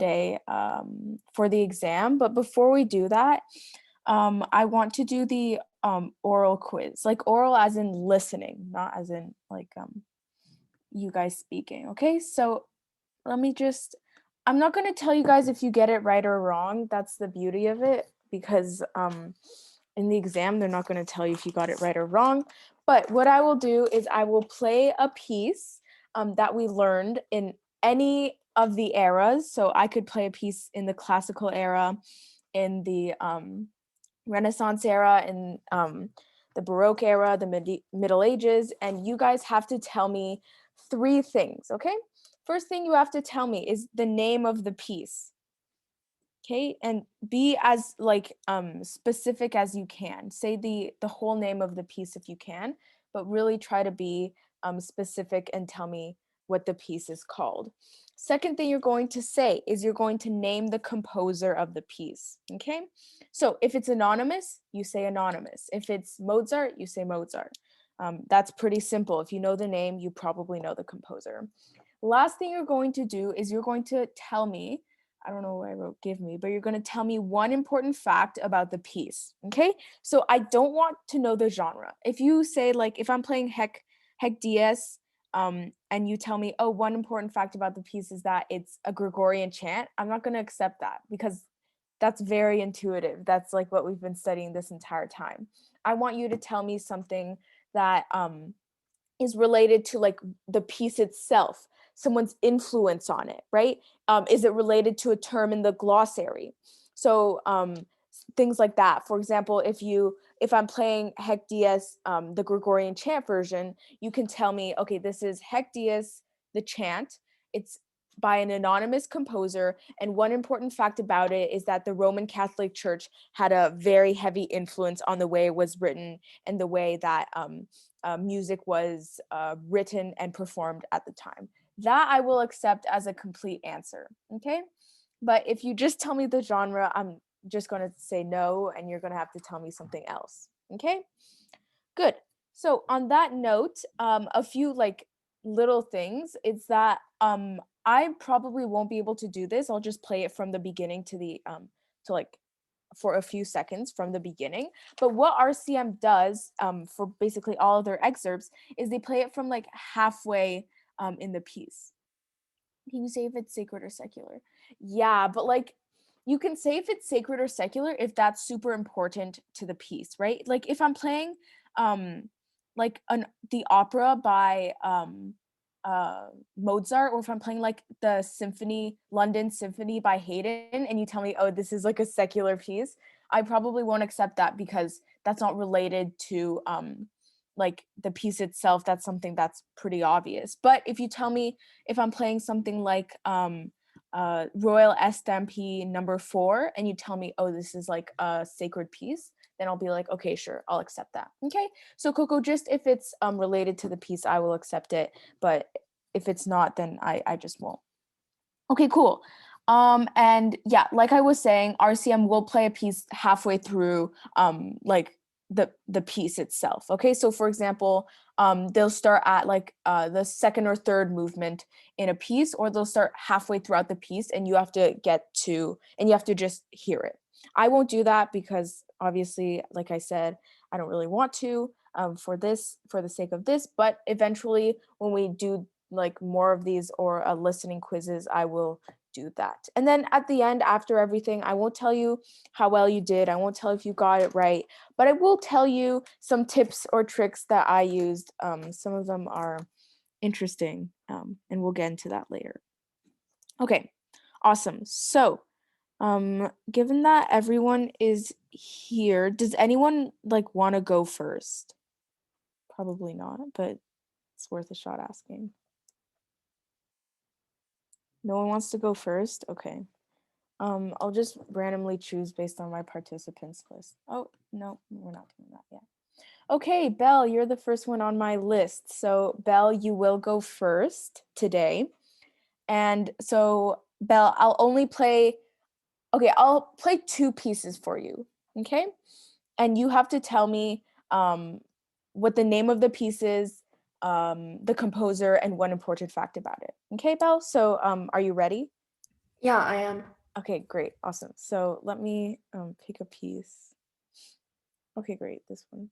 today for the exam. But before we do that, I want to do the oral quiz, like oral as in listening, not as in like you guys speaking. Okay, so I'm not going to tell you guys if you get it right or wrong. That's the beauty of it, because in the exam, they're not going to tell you if you got it right or wrong. But what I will do is I will play a piece that we learned in any of the eras. So I could play a piece in the classical era, in the Renaissance era, in the Baroque era, the Middle Ages, and you guys have to tell me 3 things, okay? First thing you have to tell me is the name of the piece. Okay, and be as like specific as you can. Say the whole name of the piece if you can, but really try to be specific and tell me what the piece is called. Second thing you're going to say is you're going to name the composer of the piece. Okay, so if it's anonymous, you say anonymous. If it's Mozart, you say Mozart. That's pretty simple. If you know the name, you probably know the composer. Last thing you're going to do is you're going to tell me, I don't know why I wrote give me, but you're going to tell me one important fact about the piece. Okay, so I don't want to know the genre. If you say, like, if I'm playing Heck Dies, and you tell me, oh, one important fact about the piece is that it's a Gregorian chant, I'm not going to accept that, because that's very intuitive. That's like what we've been studying this entire time. I want you to tell me something that is related to like the piece itself, someone's influence on it, right? Is it related to a term in the glossary? So things like that. For example, if I'm playing Heck Dies, the Gregorian chant version, you can tell me, okay, this is Heck Dies, the chant. It's by an anonymous composer, and one important fact about it is that the Roman Catholic Church had a very heavy influence on the way it was written and the way that music was written and performed at the time. That I will accept as a complete answer, okay? But if you just tell me the genre, I'm just going to say no, and you're going to have to tell me something else, okay? Good. So on that note, a few like little things is that I probably won't be able to do this. I'll just play it from the beginning to the to like for a few seconds from the beginning. But what RCM does for basically all of their excerpts is they play it from like halfway in the piece. Can you say if it's sacred or secular? Yeah, but like you can say if it's sacred or secular if that's super important to the piece, right? Like if I'm playing like the opera by Mozart, or if I'm playing like the symphony, London Symphony by Haydn, and you tell me, oh, this is like a secular piece, I probably won't accept that, because that's not related to like the piece itself. That's something that's pretty obvious. But if you tell me if I'm playing something like Royal Stampede number 4, and you tell me, oh, this is like a sacred piece, then I'll be like, okay, sure, I'll accept that. Okay, so Coco, just if it's related to the piece, I will accept it. But if it's not, then I just won't. Okay, cool. And yeah, like I was saying, RCM will play a piece halfway through like the piece itself. Okay, so for example, they'll start at like the second or third movement in a piece, or they'll start halfway throughout the piece, and you have to just hear it. I won't do that because obviously, like I said, I don't really want to for the sake of this, but eventually when we do like more of these or listening quizzes, I will do that. And then at the end, after everything, I won't tell you how well you did. I won't tell if you got it right, but I will tell you some tips or tricks that I used. Some of them are interesting, and we'll get into that later. Okay, awesome. So given that everyone is here, does anyone like want to go first? Probably not, but it's worth a shot asking. No one wants to go first? Okay. I'll just randomly choose based on my participants list. Oh, no, we're not doing that yet. Okay, Belle, you're the first one on my list. So Belle, you will go first today. And so Belle, I'll play 2 pieces for you, okay? And you have to tell me what the name of the piece is, the composer, and one important fact about it. Okay, Belle? So are you ready? Yeah, I am. Okay, great. Awesome. So let me pick a piece. Okay, great. This one.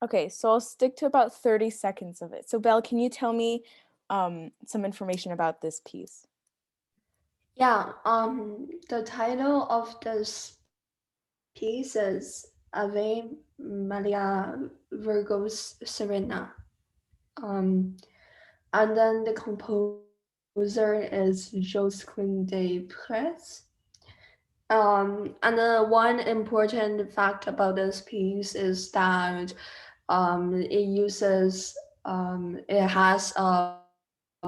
Okay, so I'll stick to about 30 seconds of it. So Belle, can you tell me some information about this piece? Yeah, the title of this piece is Ave Maria Virgo's Serena. Um, and then the composer is Josquin de Prez. And one important fact about this piece is that it uses it has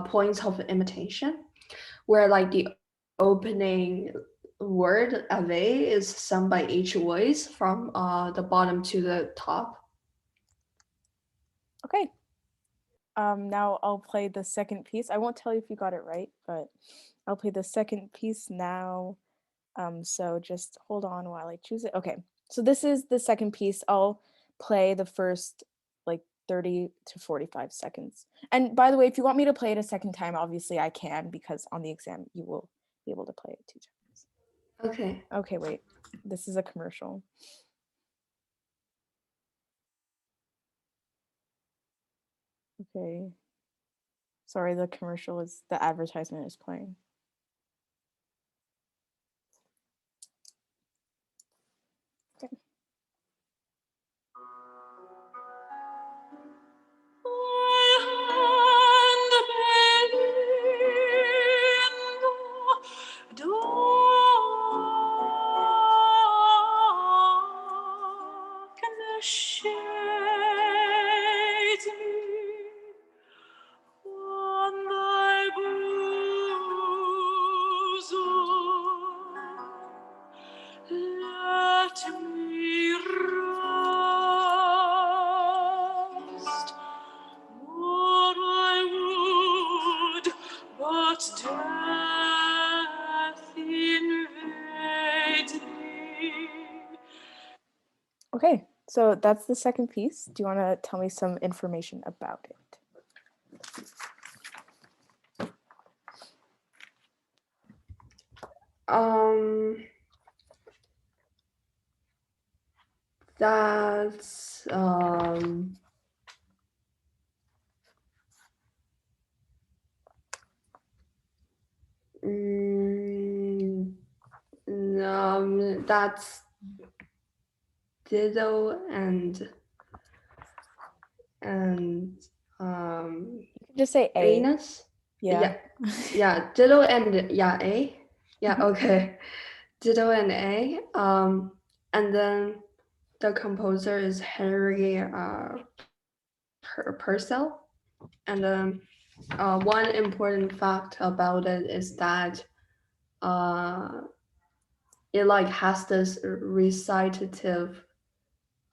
points of imitation where like the opening word ave is sung by each voice from the bottom to the top. Okay. Now I'll play the second piece. I won't tell you if you got it right, but I'll play the second piece now. So just hold on while I choose it. Okay. So this is the second piece. I'll play the first like 30 to 45 seconds. And by the way, if you want me to play it a second time, obviously I can because on the exam you will be able to play it 2 times. Okay. Okay, wait. This is a commercial. Okay. Sorry, the commercial is the advertisement is playing. Okay. Let me rest, more I would, but death invades me. Okay, so that's the second piece. Do you want to tell me some information about it? Um, that's mm, that's Dido and You can just say A. anus. Yeah. Yeah, yeah, Dido and yeah A. Yeah, okay. Dido and A. And then the composer is Henry Purcell. And one important fact about it is that uh, it like has this recitative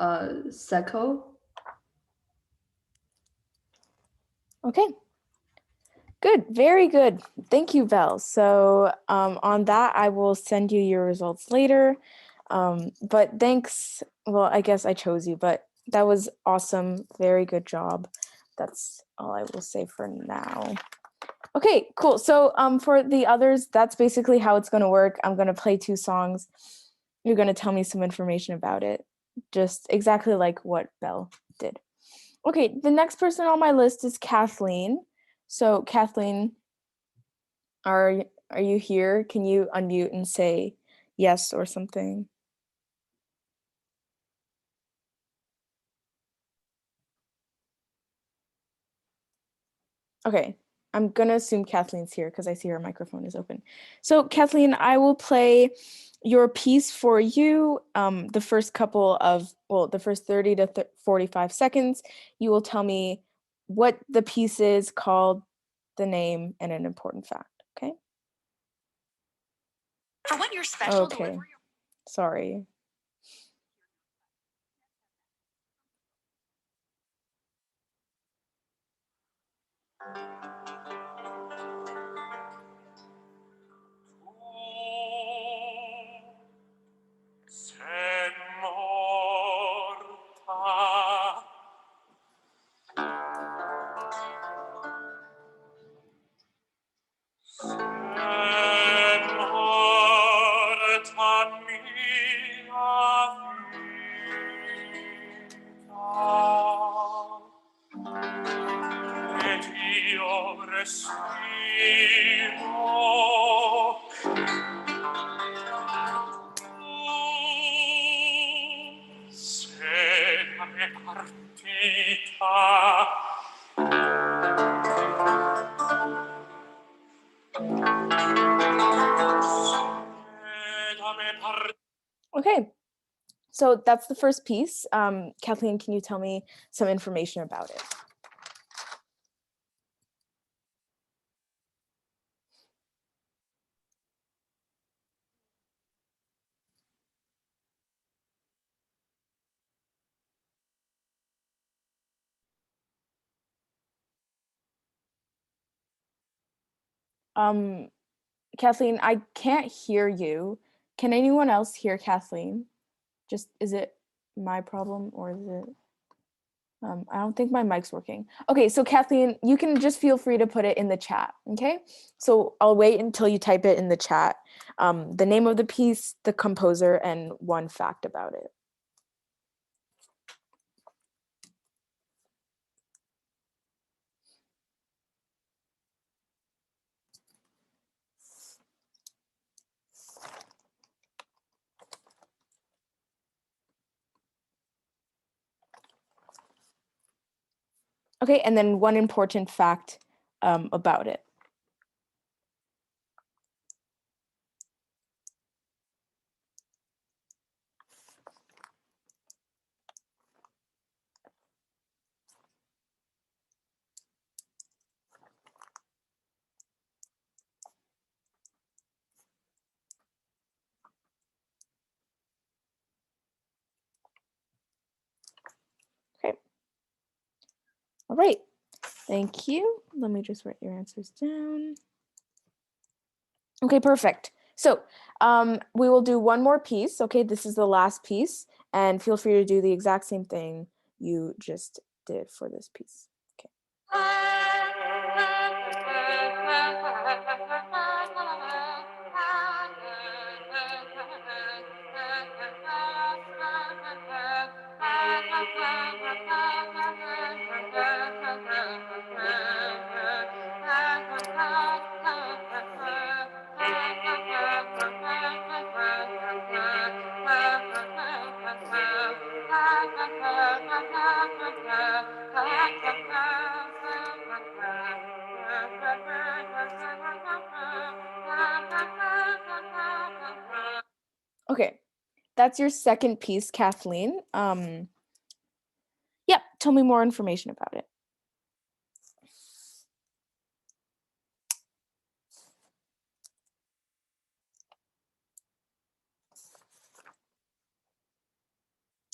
secco. Okay. Good. Very good. Thank you, Belle. So on that, I will send you your results later. But thanks. Well, I guess I chose you, but that was awesome. Very good job. That's all I will say for now. Okay, cool. So for the others, that's basically how it's going to work. I'm going to play 2 songs. You're going to tell me some information about it, just exactly like what Belle did. Okay, the next person on my list is Kathleen. So Kathleen, are you here? Can you unmute and say yes or something? Okay, I'm gonna assume Kathleen's here because I see her microphone is open. So Kathleen, I will play your piece for you. The first couple of, well, the first 30 to 45 seconds, you will tell me what the piece is called, the name, and an important fact, okay? For when your special Okay, delivery. sorry. Sen morta. Sen morta mia vita, ed io respiro. Se da me partita, se da me partita. Okay, so that's the first piece. Kathleen, can you tell me some information about it? Kathleen, I can't hear you. Can anyone else hear Kathleen? Just, is it my problem or is it? I don't think my mic's working. Okay, so Kathleen, you can just feel free to put it in the chat, okay? So I'll wait until you type it in the chat. The name of the piece, the composer, and one fact about it. Okay, and then one important fact about it. Okay. All right, thank you. Let me just write your answers down. Okay, perfect. So we will do one more piece. Okay, this is the last piece, and feel free to do the exact same thing you just did for this piece. Okay. Okay, that's your second piece, Kathleen. Yep, tell me more information about it.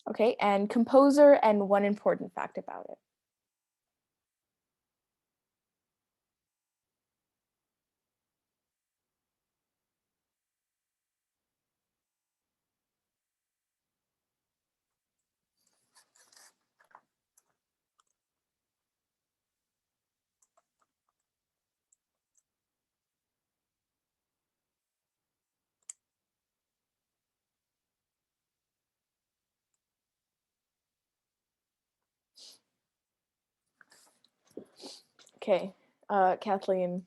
Okay, and composer and one important fact about it. Okay, Kathleen.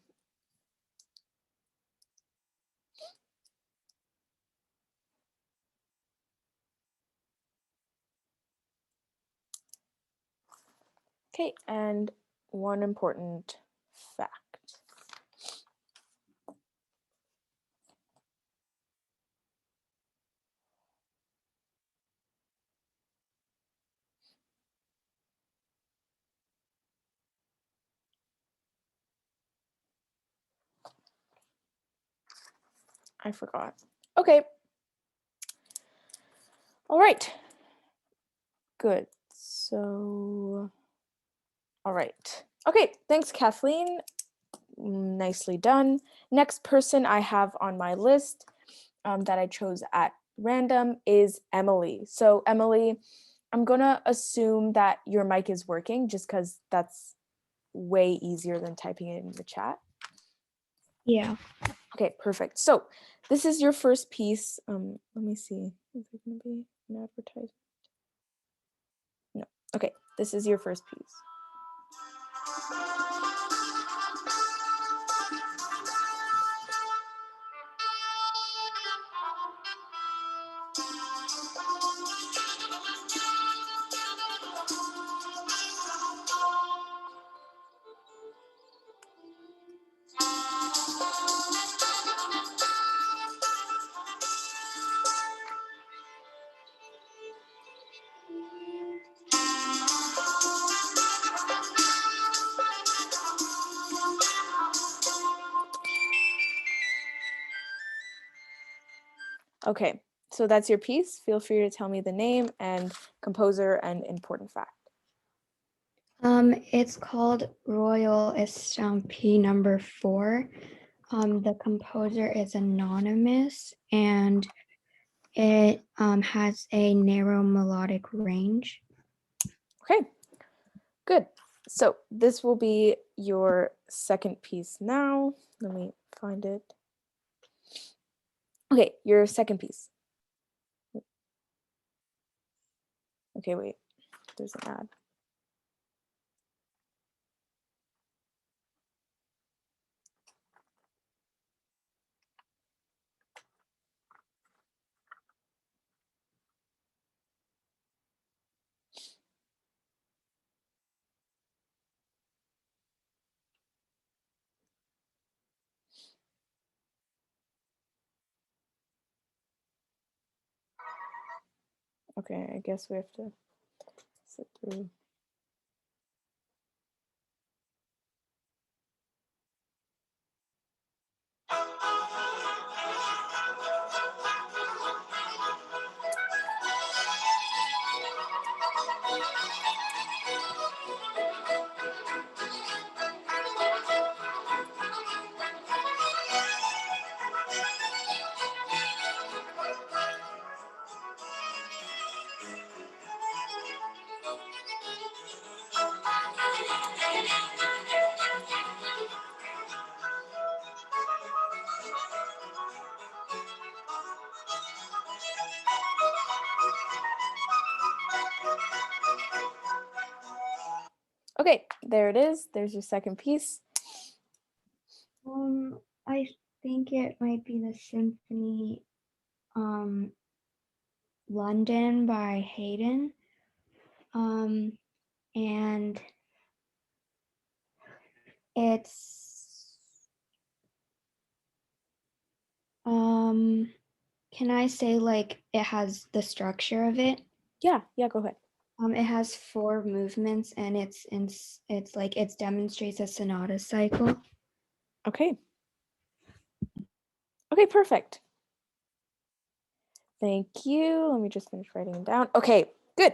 Okay, and one important fact. I forgot. Okay. All right. Good. So, all right. Okay, thanks, Kathleen. Nicely done. Next person I have on my list that I chose at random is Emily. So Emily, I'm gonna assume that your mic is working just because that's way easier than typing it in the chat. Yeah. Okay, perfect. So this is your first piece. Let me see. Is it gonna be an advertisement? No. Okay, this is your first piece. Okay, so that's your piece. Feel free to tell me the name and composer and important fact. It's called Royal Estampe number 4. The composer is anonymous and it has a narrow melodic range. Okay, good. So this will be your second piece now. Let me find it. Okay, your second piece. Okay, wait, there's an ad. Okay, I guess we have to sit through. Okay, there it is. There's your second piece. I think it might be the symphony London by Haydn. And it's can I say like it has the structure of it? Yeah, go ahead. It has 4 movements and it's like it demonstrates a sonata cycle. Okay. Okay, perfect. Thank you. Let me just finish writing it down. Okay, good.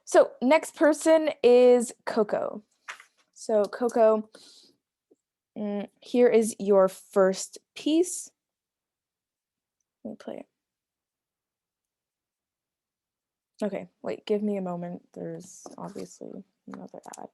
So next person is Coco. So Coco, here is your first piece. Let me play it. Okay, wait, give me a moment. There's obviously another ad.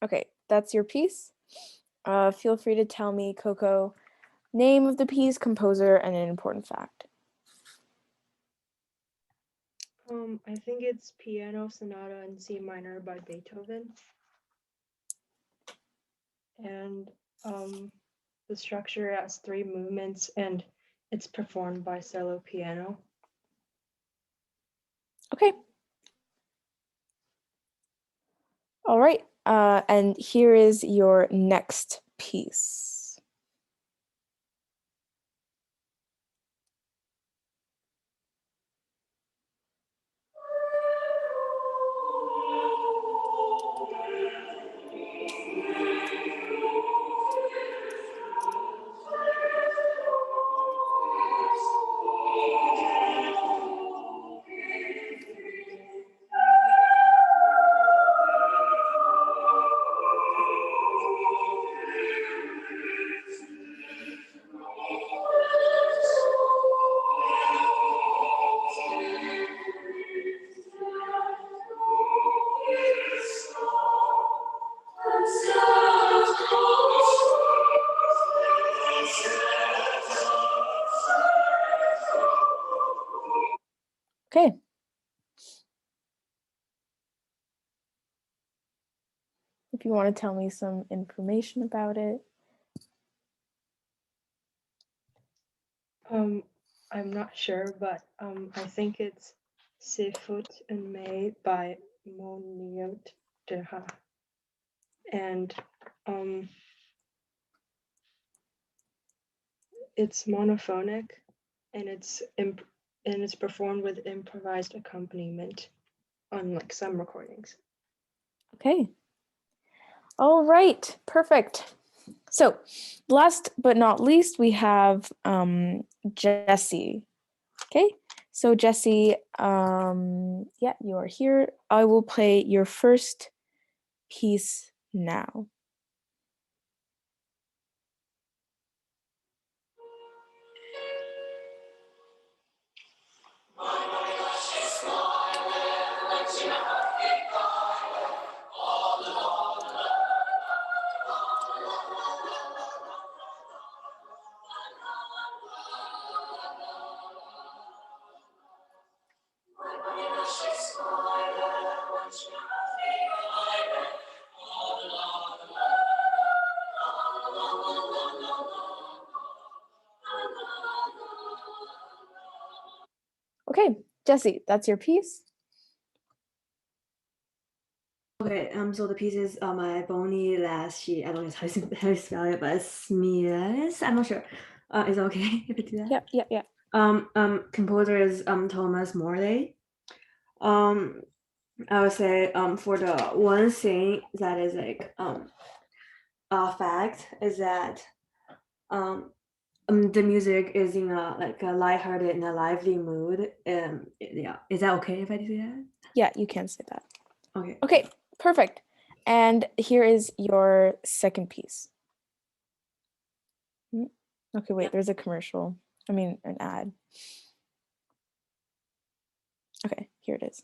Okay, that's your piece. Feel free to tell me, Coco, Name of the piece, composer, and an important fact. I think it's Piano Sonata in C minor by Beethoven. And the structure has 3 movements and it's performed by solo piano. Okay. All right. And here is your next piece. Okay. If you want to tell me some information about it. I'm not sure, but I think it's Seafoot and May by Moniot Deha. And it's monophonic and it's performed with improvised accompaniment on like some recordings. Okay. All right. Perfect. So last but not least, we have Jessie. Okay. So Jessie, yeah, you are here. I will play your first piece now. Okay, Jessie, that's your piece. Okay, so the piece is my bony last sheet. I don't know how to spell it, but it's Smiles. I'm not sure. Is it okay if I do that? Yep. Composer is Thomas Morley. I would say for the one thing that is like a fact is that the music is in a like a lighthearted and a lively mood. Yeah, is that okay if I do that? Yeah, you can say that. Okay. Okay, perfect. And here is your second piece. Okay, wait, there's a commercial. I mean, an ad. Okay, here it is.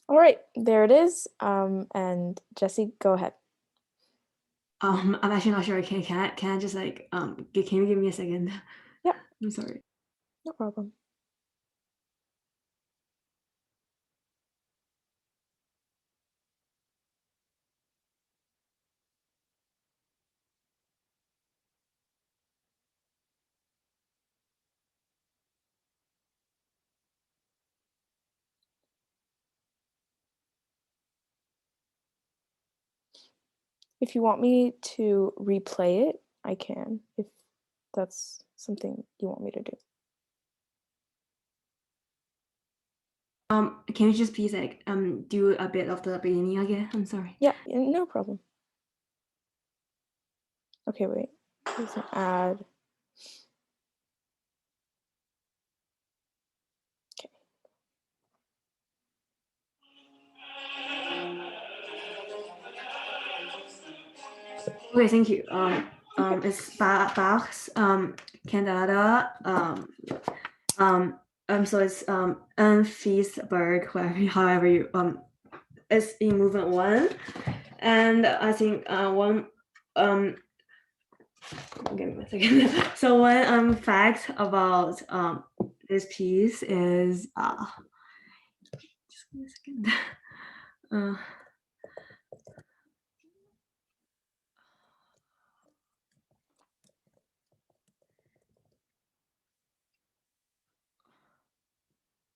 All right, there it is. And Jessie, go ahead. I'm actually not sure. Can I just like can you give me a second? Yeah. I'm sorry. No problem. If you want me to replay it, I can, if that's something you want me to do. Can you just please like do a bit of the beginning again? I'm sorry. Yeah, no problem. Okay, wait. There's an ad. Okay. Okay, thank you. It's Bach's cantata. So it's Unfeasberg, however you it's in movement 1, and I think one give me a second. So one fact about this piece is just give me a second.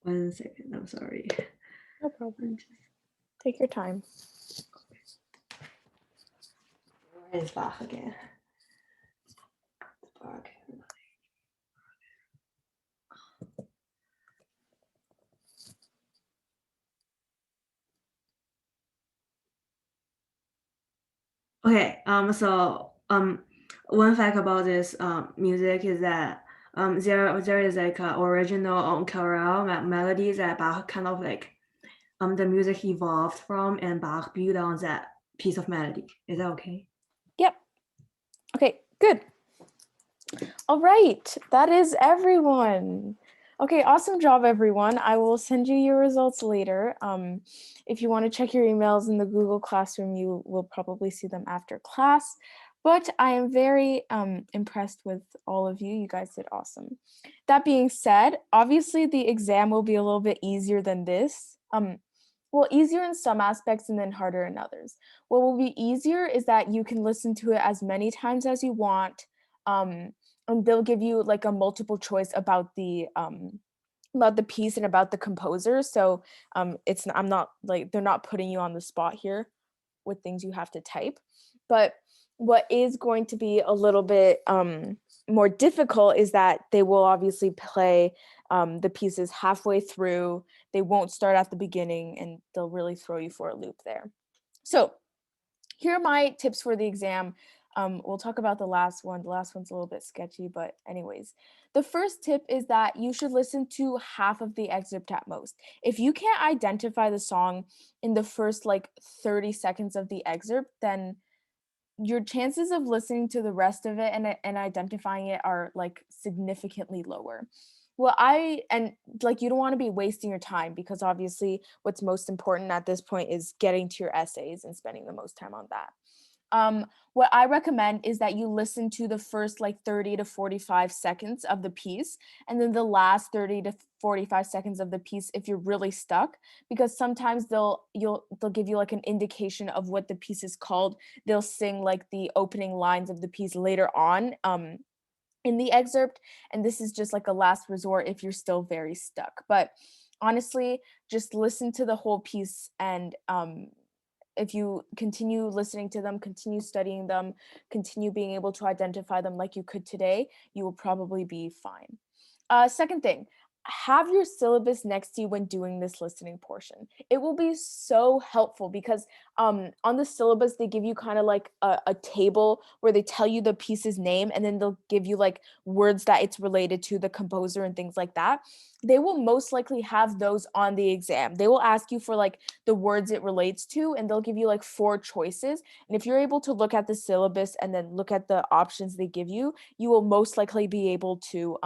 One second, I'm sorry. No problem. Take your time. Where is Bach again? Bach. Okay, so one fact about this music is that there is like a original chorale melody that Bach kind of like the music evolved from, and Bach built on that piece of melody. Is that okay? Yep. Okay, good. All right, that is everyone. Okay, awesome job, everyone. I will send you your results later. If you want to check your emails in the Google Classroom, you will probably see them after class. But I am very impressed with all of you. You guys did awesome. That being said, obviously the exam will be a little bit easier than this. Well, easier in some aspects and then harder in others. What will be easier is that you can listen to it as many times as you want. And they'll give you like a multiple choice about the piece and about the composer. So I'm not like, they're not putting you on the spot here with things you have to type. But what is going to be a little bit more difficult is that they will obviously play the pieces halfway through. They won't start at the beginning, and they'll really throw you for a loop there. So here are my tips for the exam. We'll talk about the last one. The last one's a little bit sketchy, but anyways. The first tip is that you should listen to half of the excerpt at most. If you can't identify the song in the first like 30 seconds of the excerpt, then your chances of listening to the rest of it and identifying it are like significantly lower. Well, you don't want to be wasting your time, because obviously what's most important at this point is getting to your essays and spending the most time on that. What I recommend is that you listen to the first like 30 to 45 seconds of the piece, and then the last 30 to 45 seconds of the piece if you're really stuck, because sometimes they'll give you like an indication of what the piece is called. They'll sing like the opening lines of the piece later on in the excerpt, and this is just like a last resort if you're still very stuck. But honestly, just listen to the whole piece, and if you continue listening to them, continue studying them, continue being able to identify them like you could today, you will probably be fine. Second thing, have your syllabus next to you when doing this listening portion. It will be so helpful because on the syllabus, they give you kind of like a table where they tell you the piece's name, and then they'll give you like words that it's related to, the composer and things like that. They will most likely have those on the exam. They will ask you for like the words it relates to, and they'll give you like 4 choices. And if you're able to look at the syllabus and then look at the options they give you, you will most likely be able to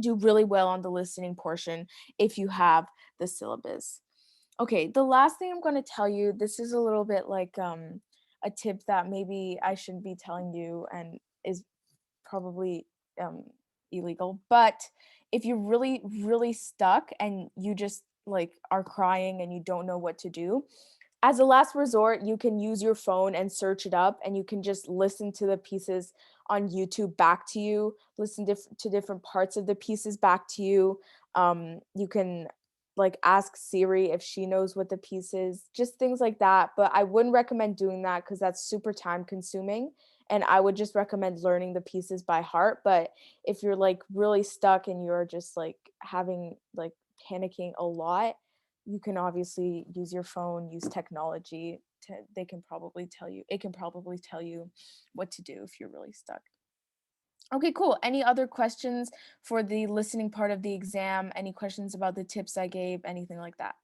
do really well on the listening portion if you have the syllabus. Okay, the last thing I'm going to tell you, this is a little bit like a tip that maybe I shouldn't be telling you and is probably illegal, but if you're really, really stuck and you just like are crying and you don't know what to do, as a last resort, you can use your phone and search it up, and you can just listen to the pieces on YouTube back to you, listen to different parts of the pieces back to you. You can like ask Siri if she knows what the piece is, just things like that. But I wouldn't recommend doing that because that's super time consuming. And I would just recommend learning the pieces by heart. But if you're like really stuck and you're just like having like panicking a lot, you can obviously use your phone, use technology to, it can probably tell you what to do if you're really stuck. Okay, cool. Any other questions for the listening part of the exam? Any questions about the tips I gave? Anything like that?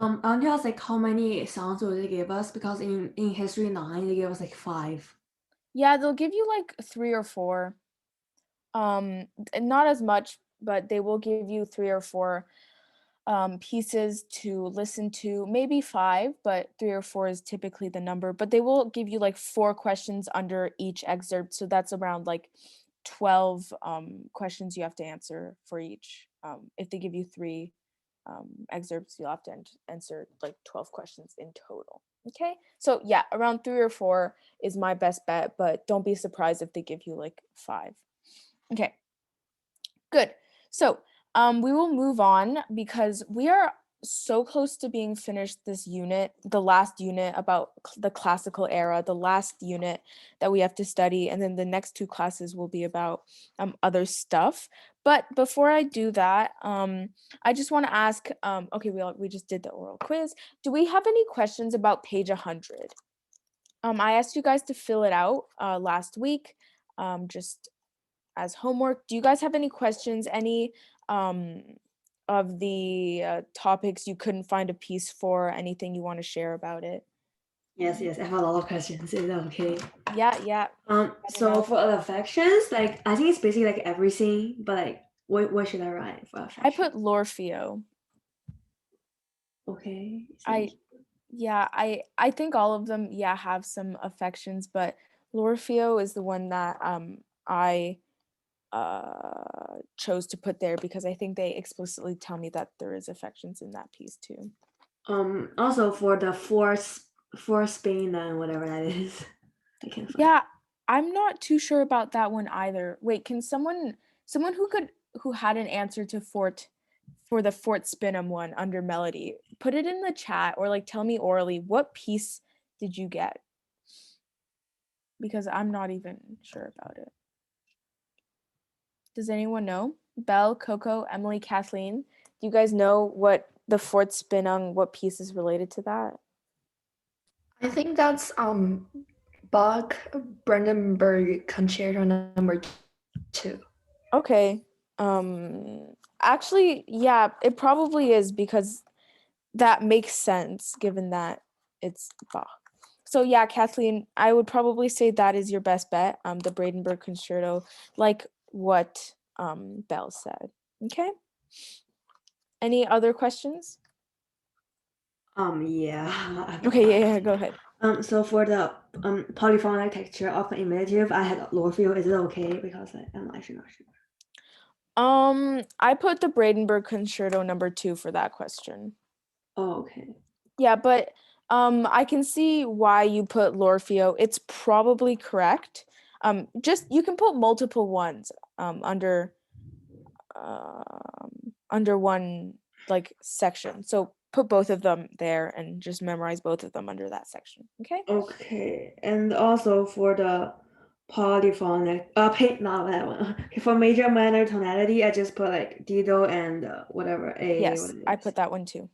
I want to ask like how many sounds will they give us? Because in History 9 they gave us like 5. Yeah, they'll give you like 3 or 4. Not as much, but they will give you 3 or 4 pieces to listen to, maybe 5, but 3 or 4 is typically the number. But they will give you like 4 questions under each excerpt, so that's around like 12 questions you have to answer for each. If they give you 3 excerpts, you'll have to answer like 12 questions in total. Okay, so yeah, around 3 or 4 is my best bet, but don't be surprised if they give you like 5. Okay, good. So we will move on because we are so close to being finished this unit, the last unit about the classical era, the last unit that we have to study, and then the next 2 classes will be about other stuff. But before I do that, I just want to ask, okay, we just did the oral quiz. Do we have any questions about page 100? I asked you guys to fill it out last week, just as homework. Do you guys have any questions? Any of the topics you couldn't find a piece for? Anything you want to share about it? Yes, I have a lot of questions. Is that okay? Yeah. So for the affections, like I think it's basically like everything, but like what should I write for I affection? put L'Orfeo. Okay. I think all of them have some affections, but L'Orfeo is the one that I chose to put there because I think they explicitly tell me that there is affections in that piece too. Also for the fourth Spain and whatever that is, I can't find. Yeah, I'm not too sure about that one either. Wait, can someone who had an answer to for the Fort Spinham one under melody, put it in the chat or like tell me orally what piece did you get? Because I'm not even sure about it. Does anyone know? Belle, Coco, Emily, Kathleen, do you guys know what the Fort Spinham, what piece is related to that? I think that's Bach Brandenburg Concerto number 2. Okay. Actually, yeah, it probably is because that makes sense given that it's Bach. So yeah, Kathleen, I would probably say that is your best bet. The Brandenburg Concerto, like what Belle said. Okay. Any other questions? Yeah. Okay, yeah, go ahead. So for the polyphonic texture of the imitative, I had L'Orfeo. Is it okay? Because I'm actually not sure. I put the Brandenburg Concerto number 2 for that question. Oh, okay. Yeah, but I can see why you put L'Orfeo. It's probably correct. Just you can put multiple ones under one like section. So put both of them there and just memorize both of them under that section. Okay? Okay, and also for the polyphonic, not that one. Okay, for major minor tonality, I just put like Dido and whatever A. Yes, I put that one too.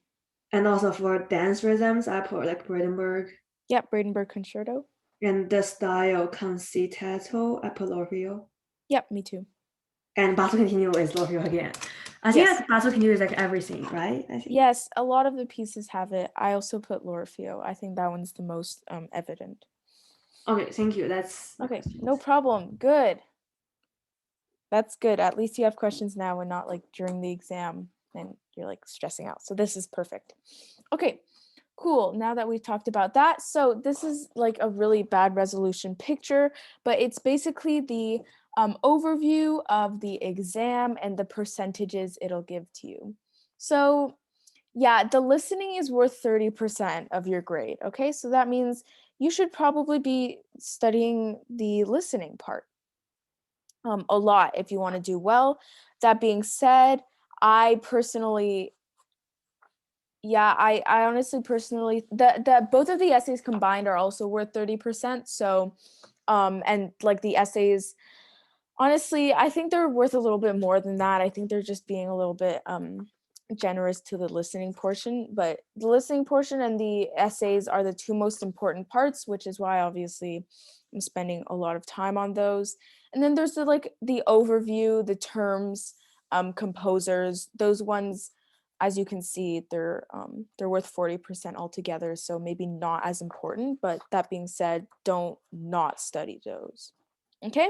And also for dance rhythms, I put like Brandenburg. Yep, Brandenburg Concerto. And the style concitato, I put L'Orfeo. Yep, me too. And basso continuo is L'Orfeo again. I think like basso continuo is like everything, right? I think. Yes, a lot of the pieces have it. I also put L'Orfeo. I think that one's the most evident. Okay, thank you. That's okay. No problem. Good. That's good. At least you have questions now and not like during the exam and you're like stressing out. So this is perfect. Okay, cool. Now that we've talked about that, so this is like a really bad resolution picture, but it's basically the overview of the exam and the percentages it'll give to you. So yeah, the listening is worth 30% of your grade. Okay, so that means you should probably be studying the listening part a lot if you want to do well. That being said, I personally yeah, I honestly personally the both of the essays combined are also worth 30%. So and like the essays, honestly, I think they're worth a little bit more than that. I think they're just being a little bit generous to the listening portion, but the listening portion and the essays are the two most important parts, which is why obviously I'm spending a lot of time on those. And then there's the overview, the terms, composers, those ones, as you can see, they're worth 40% altogether, so maybe not as important, but that being said, don't not study those. Okay?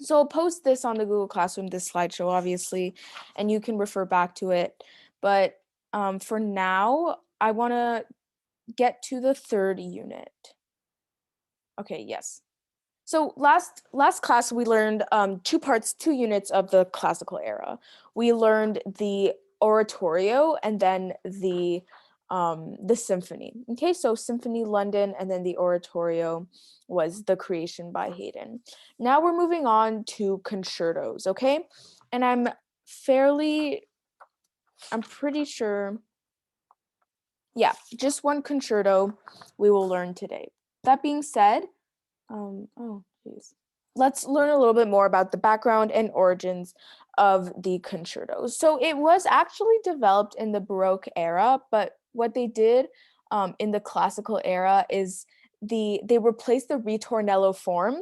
So I'll post this on the Google Classroom, this slideshow, obviously, and you can refer back to it. But for now, I want to get to the third unit. Okay, yes. So last class, we learned two units of the classical era. We learned the oratorio and then the symphony. Okay, so Symphony London and then the oratorio was the creation by Haydn. Now we're moving on to concertos, okay? And I'm pretty sure, yeah, just one concerto we will learn today. That being said, oh, geez. Let's learn a little bit more about the background and origins of the concertos. So it was actually developed in the Baroque era, but what they did in the classical era is they replaced the ritornello form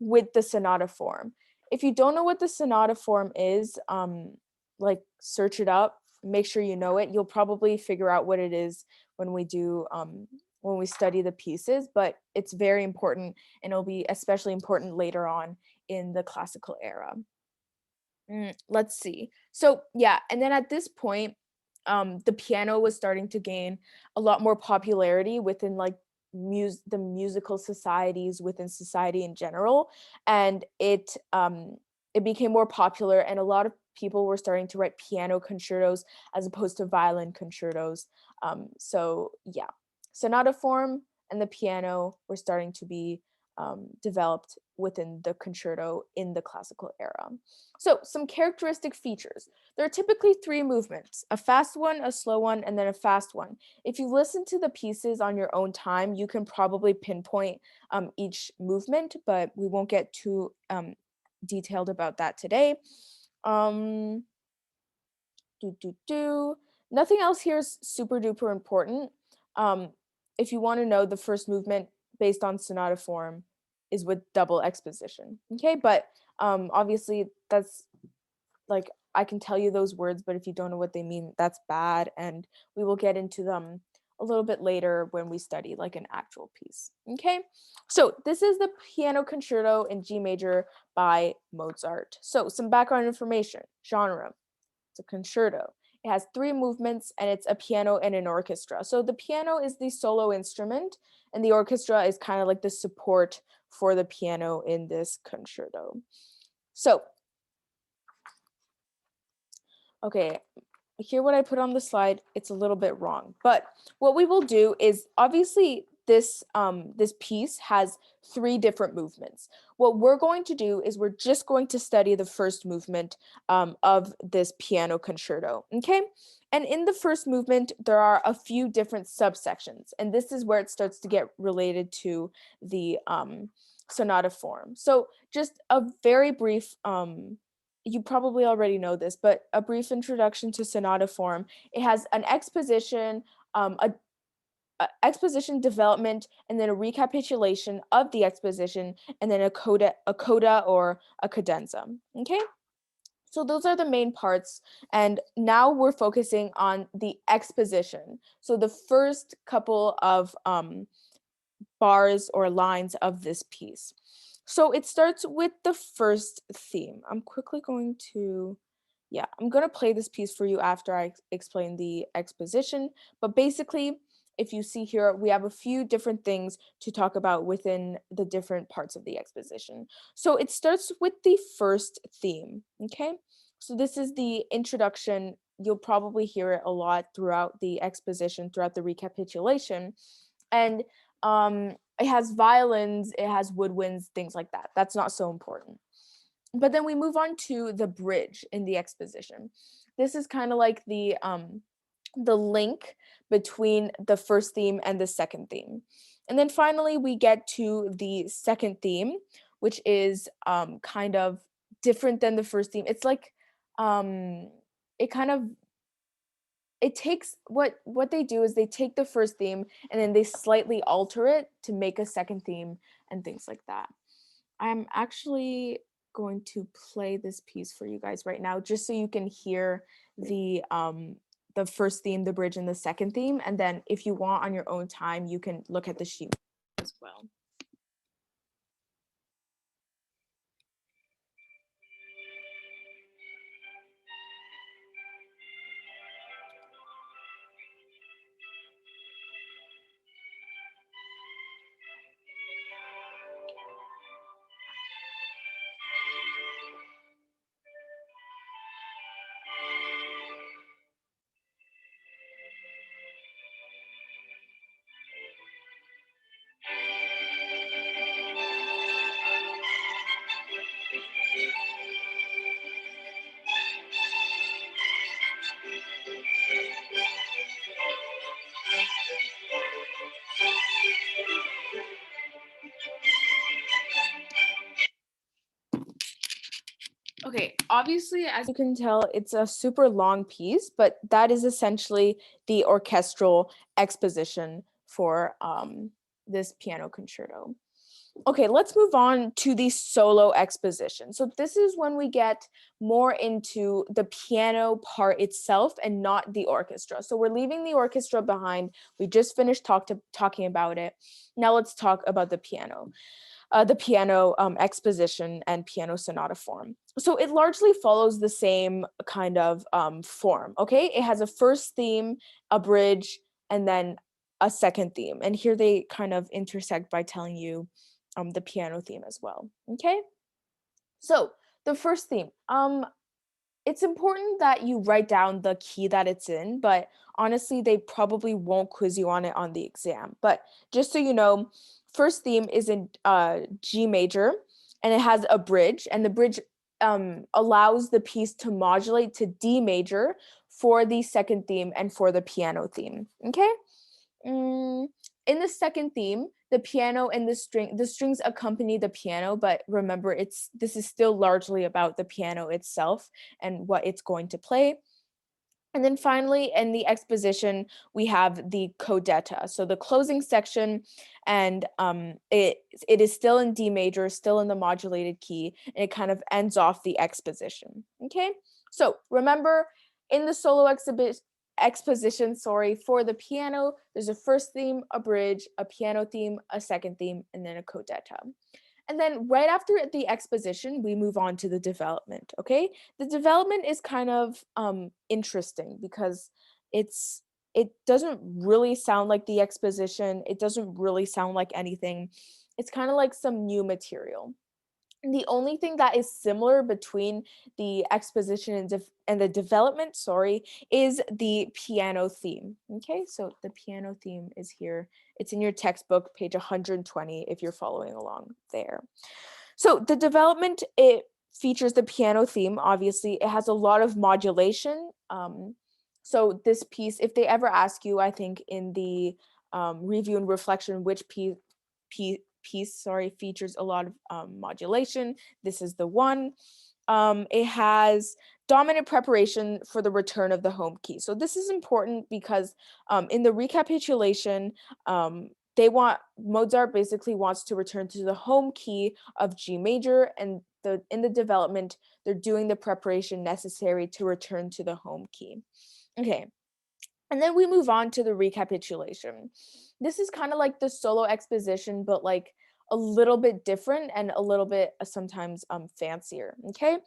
with the sonata form. If you don't know what the sonata form is, like search it up, make sure you know it. You'll probably figure out what it is when we do when we study the pieces, but it's very important and it'll be especially important later on in the classical era. Let's see. So yeah, and then at this point, the piano was starting to gain a lot more popularity within like the musical societies within society in general, and it became more popular, and a lot of people were starting to write piano concertos as opposed to violin concertos. So yeah, sonata form and the piano were starting to be developed within the concerto in the classical era. So some characteristic features. There are typically three movements, a fast one, a slow one, and then a fast one. If you listen to the pieces on your own time, you can probably pinpoint each movement, but we won't get too detailed about that today. Nothing else here is super duper important. If you want to know, the first movement based on sonata form is with double exposition. Okay, but obviously that's like I can tell you those words, but if you don't know what they mean, that's bad, and we will get into them a little bit later when we study like an actual piece. Okay, so this is the piano concerto in G major by Mozart. So some background information. Genre: it's a concerto. It has three movements and it's a piano and an orchestra. So the piano is the solo instrument and the orchestra is kind of like the support for the piano in this concerto. So, okay, here what I put on the slide, it's a little bit wrong. But what we will do is obviously this piece has three different movements. What we're going to do is we're just going to study the first movement of this piano concerto, okay? And in the first movement, there are a few different subsections, and this is where it starts to get related to the sonata form. So just a very brief, you probably already know this, but a brief introduction to sonata form. It has an exposition, a exposition development, and then a recapitulation of the exposition, and then a coda or a cadenza. Okay, so those are the main parts, and now we're focusing on the exposition. So the first couple of bars or lines of this piece. So it starts with the first theme. I'm quickly going to, I'm going to play this piece for you after I explain the exposition. But basically, if you see here, we have a few different things to talk about within the different parts of the exposition. So it starts with the first theme, okay? So this is the introduction. You'll probably hear it a lot throughout the exposition, throughout the recapitulation. And it has violins, it has woodwinds, things like that. That's not so important. But then we move on to the bridge in the exposition. This is kind of like the the link between the first theme and the second theme. And then finally, we get to the second theme, which is kind of different than the first theme. It's like it kind of it takes what they do is they take the first theme and then they slightly alter it to make a second theme and things like that. I'm actually going to play this piece for you guys right now just so you can hear the first theme, the bridge, and the second theme, and then if you want on your own time you can look at the sheet as well. Okay, obviously, as you can tell, it's a super long piece, but that is essentially the orchestral exposition for this piano concerto. Okay, let's move on to the solo exposition. So this is when we get more into the piano part itself and not the orchestra. So we're leaving the orchestra behind. We just finished talking about it. Now let's talk about the piano exposition and piano sonata form. So it largely follows the same kind of form, okay? It has a first theme, a bridge, and then a second theme. And here they kind of intersect by telling you the piano theme as well, okay? So the first theme, it's important that you write down the key that it's in, but honestly, they probably won't quiz you on it on the exam. But just so you know, first theme is in G major, and it has a bridge, and the bridge allows the piece to modulate to D major for the second theme and for the piano theme, okay? In the second theme, the piano and the strings accompany the piano, but remember this is still largely about the piano itself and what it's going to play. And then finally, in the exposition, we have the codetta, so the closing section, and it is still in D major, still in the modulated key, and it kind of ends off the exposition. Okay, so remember, in the solo exposition, for the piano, there's a first theme, a bridge, a piano theme, a second theme, and then a codetta. And then right after the exposition, we move on to the development, okay? The development is kind of interesting because it doesn't really sound like the exposition. It doesn't really sound like anything. It's kind of like some new material. And the only thing that is similar between the exposition and the development, is the piano theme. Okay, so the piano theme is here. It's in your textbook, page 120, if you're following along there. So the development, it features the piano theme. Obviously, it has a lot of modulation. So this piece, if they ever ask you, I think in the review and reflection, which piece features a lot of modulation. This is the one. It has dominant preparation for the return of the home key. So this is important because in the recapitulation, Mozart basically wants to return to the home key of G major, and in the development, they're doing the preparation necessary to return to the home key. Okay. And then we move on to the recapitulation. This is kind of like the solo exposition, but like a little bit different and a little bit sometimes fancier. Okay,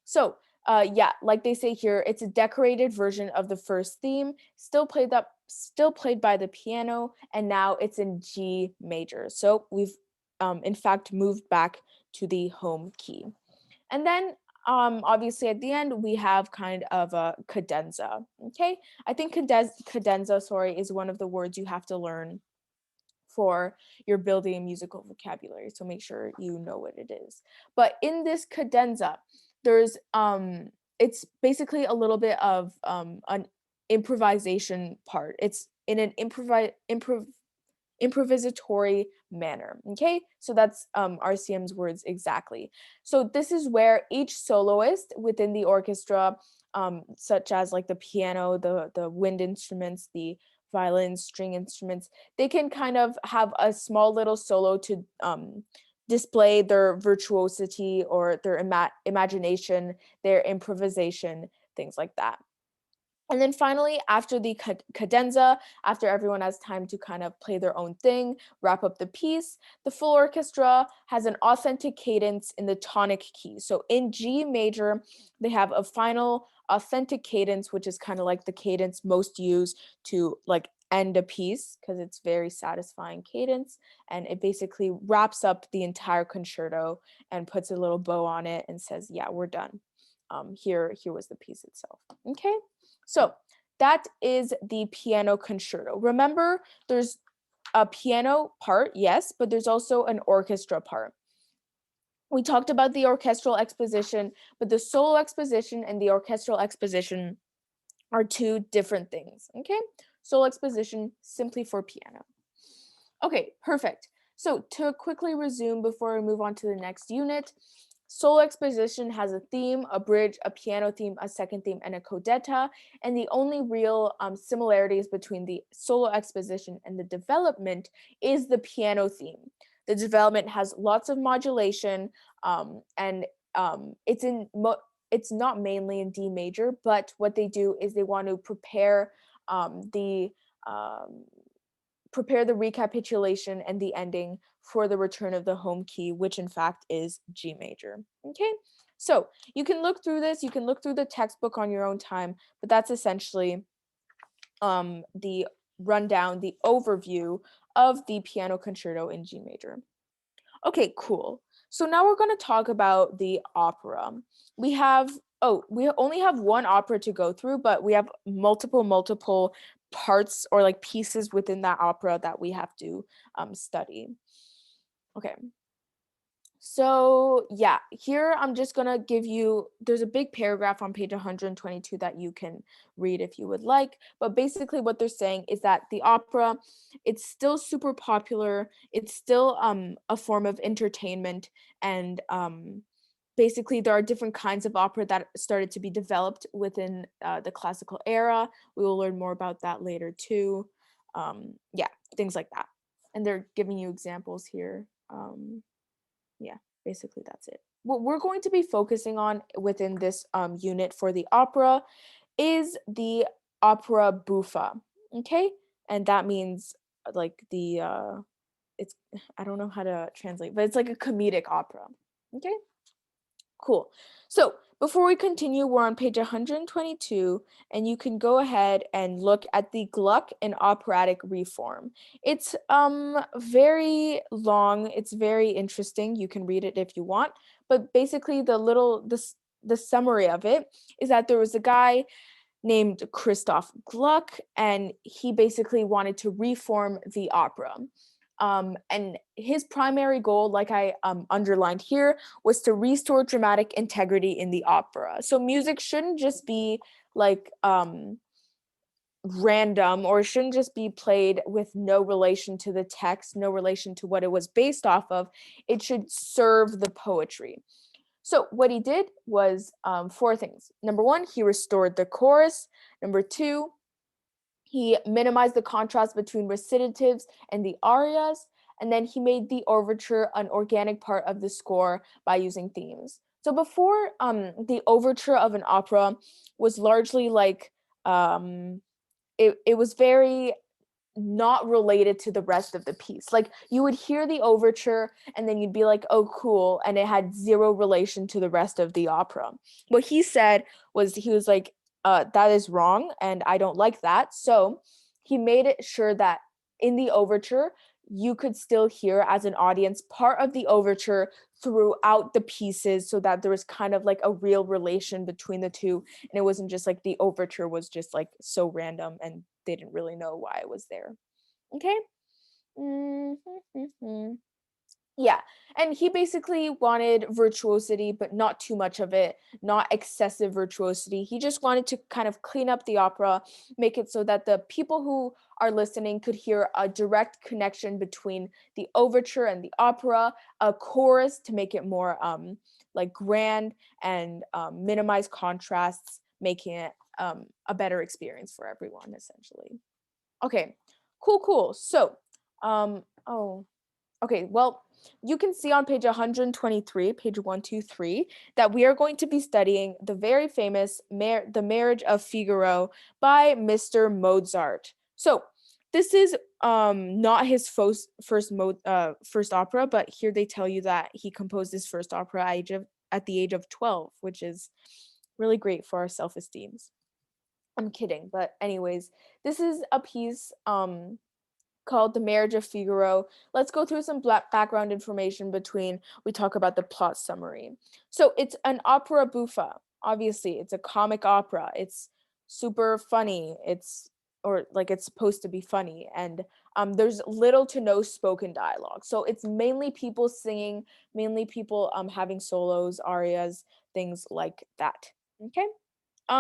so yeah, like they say here, it's a decorated version of the first theme, still played by the piano, and now it's in G major. So we've in fact moved back to the home key. And then obviously at the end we have kind of a cadenza. Okay, I think cadenza is one of the words you have to learn for your building a musical vocabulary, so make sure you know what it is. But in this cadenza, there's it's basically a little bit of improvisation part. It's in an improvisatory manner. Okay, so that's RCM's words exactly. So this is where each soloist within the orchestra, such as like the piano, the wind instruments, the violins, string instruments, they can kind of have a small little solo to display their virtuosity or their imagination, their improvisation, things like that. And then finally, after the cadenza, after everyone has time to kind of play their own thing, wrap up the piece, the full orchestra has an authentic cadence in the tonic key. So in G major, they have a final authentic cadence, which is kind of like the cadence most used to like end a piece, because it's very satisfying cadence, and it basically wraps up the entire concerto and puts a little bow on it and says, yeah, we're done. Here was the piece itself. Okay. So that is the piano concerto. Remember, there's a piano part, yes, but there's also an orchestra part. We talked about the orchestral exposition, but the solo exposition and the orchestral exposition are two different things, okay? Solo exposition simply for piano. Okay, perfect. So to quickly resume before we move on to the next unit, solo exposition has a theme, a bridge, a piano theme, a second theme, and a codetta. And the only real similarities between the solo exposition and the development is the piano theme. The development has lots of modulation, and it's not mainly in D major, but what they do is they want to prepare prepare the recapitulation and the ending for the return of the home key, which in fact is G major. Okay, so you can look through this, you can look through the textbook on your own time, but that's essentially the rundown, the overview of the piano concerto in G major. Okay, cool. So now we're going to talk about the opera. We only have one opera to go through, but we have multiple parts or like pieces within that opera that we have to study. Okay. So yeah, here I'm just gonna give you, there's a big paragraph on page 122 that you can read if you would like, but basically what they're saying is that the opera, it's still super popular, it's still a form of entertainment, and basically there are different kinds of opera that started to be developed within the classical era. We will learn more about that later too. Yeah, things like that. And they're giving you examples here. Yeah, basically that's it. What we're going to be focusing on within this unit for the opera is the opera buffa, okay? And that means like it's, I don't know how to translate, but it's like a comedic opera, okay? Cool. So before we continue, we're on page 122, and you can go ahead and look at the Gluck and operatic reform. It's very long. It's very interesting. You can read it if you want. But basically, the summary of it is that there was a guy named Christoph Gluck, and he basically wanted to reform the opera. And his primary goal, like I underlined here, was to restore dramatic integrity in the opera. So music shouldn't just be like random, or shouldn't just be played with no relation to the text, no relation to what it was based off of. It should serve the poetry. So what he did was 4 things. Number 1, he restored the chorus. Number 2, he minimized the contrast between recitatives and the arias, and then he made the overture an organic part of the score by using themes. So before, the overture of an opera was largely like, it was very not related to the rest of the piece. Like you would hear the overture and then you'd be like, oh, cool. And it had zero relation to the rest of the opera. What he said was, he was like, that is wrong and I don't like that. So he made it sure that in the overture, you could still hear as an audience part of the overture throughout the pieces, so that there was kind of like a real relation between the two, and it wasn't just like the overture was just like so random and they didn't really know why it was there. Okay. Yeah, and he basically wanted virtuosity, but not too much of it, not excessive virtuosity. He just wanted to kind of clean up the opera, make it so that the people who are listening could hear a direct connection between the overture and the opera, a chorus to make it more like grand and minimize contrasts, making it a better experience for everyone, essentially. Okay, cool. So, oh. Okay, well, you can see on page 123, page 123, that we are going to be studying the very famous The Marriage of Figaro by Mr. Mozart. So, this is not his first opera, but here they tell you that he composed his first opera at the age of 12, which is really great for our self-esteems. I'm kidding, but anyways, this is a piece called The Marriage of Figaro. Let's go through some background information between we talk about the plot summary. So it's an opera buffa. Obviously, it's a comic opera. It's super funny. It's supposed to be funny, and there's little to no spoken dialogue. So it's mainly people singing, mainly people having solos, arias, things like that. Okay.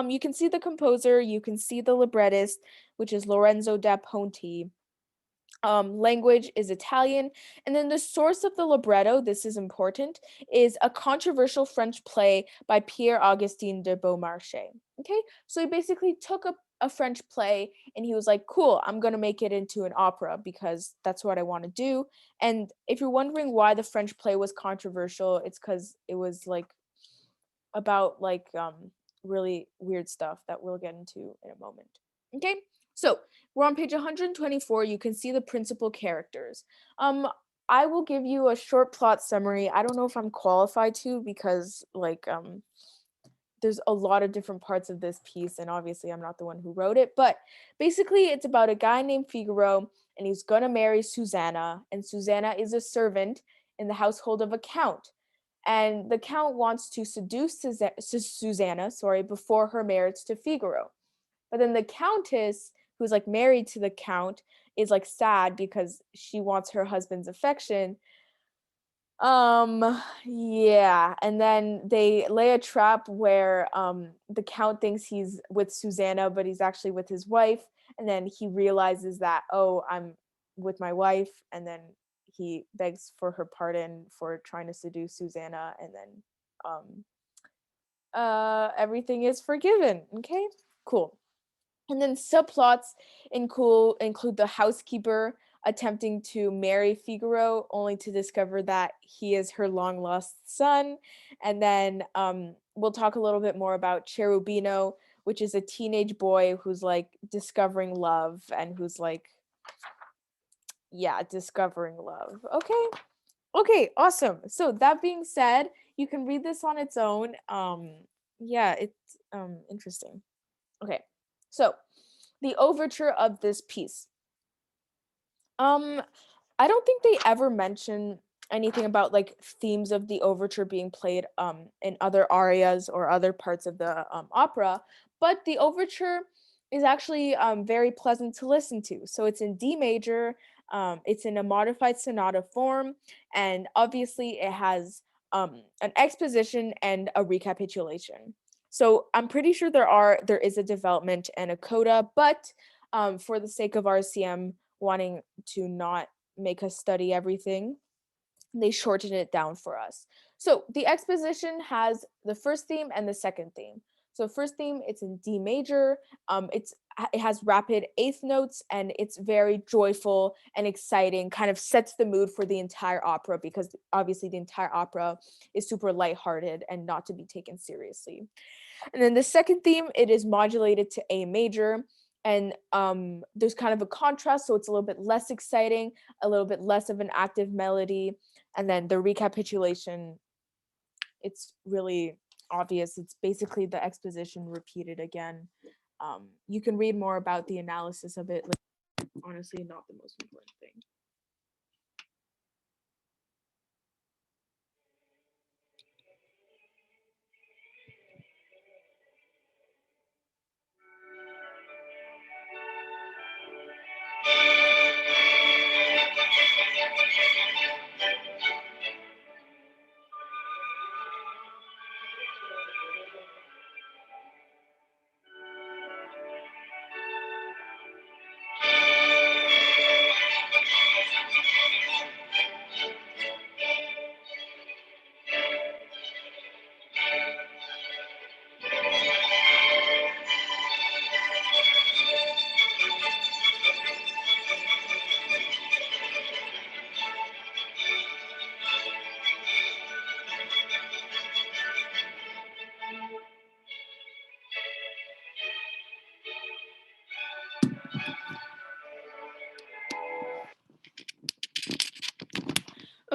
You can see the composer, you can see the librettist, which is Lorenzo da Ponte. Language is Italian. And then the source of the libretto, this is important, is a controversial French play by Pierre-Augustin de Beaumarchais. Okay, so he basically took a French play and he was like, cool, I'm going to make it into an opera because that's what I want to do. And if you're wondering why the French play was controversial, it's because it was like about really weird stuff that we'll get into in a moment. Okay, so we're on page 124. You can see the principal characters. I will give you a short plot summary. I don't know if I'm qualified to because there's a lot of different parts of this piece, and obviously I'm not the one who wrote it, but basically it's about a guy named Figaro, and he's gonna marry Susanna, and Susanna is a servant in the household of a count. And the count wants to seduce Susanna, before her marriage to Figaro. But then the countess, who's like married to the count, is like sad because she wants her husband's affection. Yeah, and then they lay a trap where the count thinks he's with Susanna, but he's actually with his wife, and then he realizes that, oh, I'm with my wife, and then he begs for her pardon for trying to seduce Susanna, and then everything is forgiven. Okay, cool. And then subplots include the housekeeper attempting to marry Figaro only to discover that he is her long lost son. And then we'll talk a little bit more about Cherubino, which is a teenage boy who's like discovering love and who's like, yeah, discovering love. Okay, awesome. So that being said, you can read this on its own. Yeah, it's interesting. Okay, so the overture of this piece. I don't think they ever mention anything about like themes of the overture being played in other arias or other parts of the opera, but the overture is actually very pleasant to listen to. So it's in D major, it's in a modified sonata form, and obviously it has an exposition and a recapitulation. So I'm pretty sure there is a development and a coda, but for the sake of RCM wanting to not make us study everything, they shorten it down for us. So the exposition has the first theme and the second theme. So first theme, it's in D major. It has rapid eighth notes and it's very joyful and exciting, kind of sets the mood for the entire opera because obviously the entire opera is super lighthearted and not to be taken seriously. And then the second theme, it is modulated to A major, and there's kind of a contrast, so it's a little bit less exciting, a little bit less of an active melody. And then the recapitulation, it's really obvious. It's basically the exposition repeated again. You can read more about the analysis of it. Like, honestly, not the most important thing.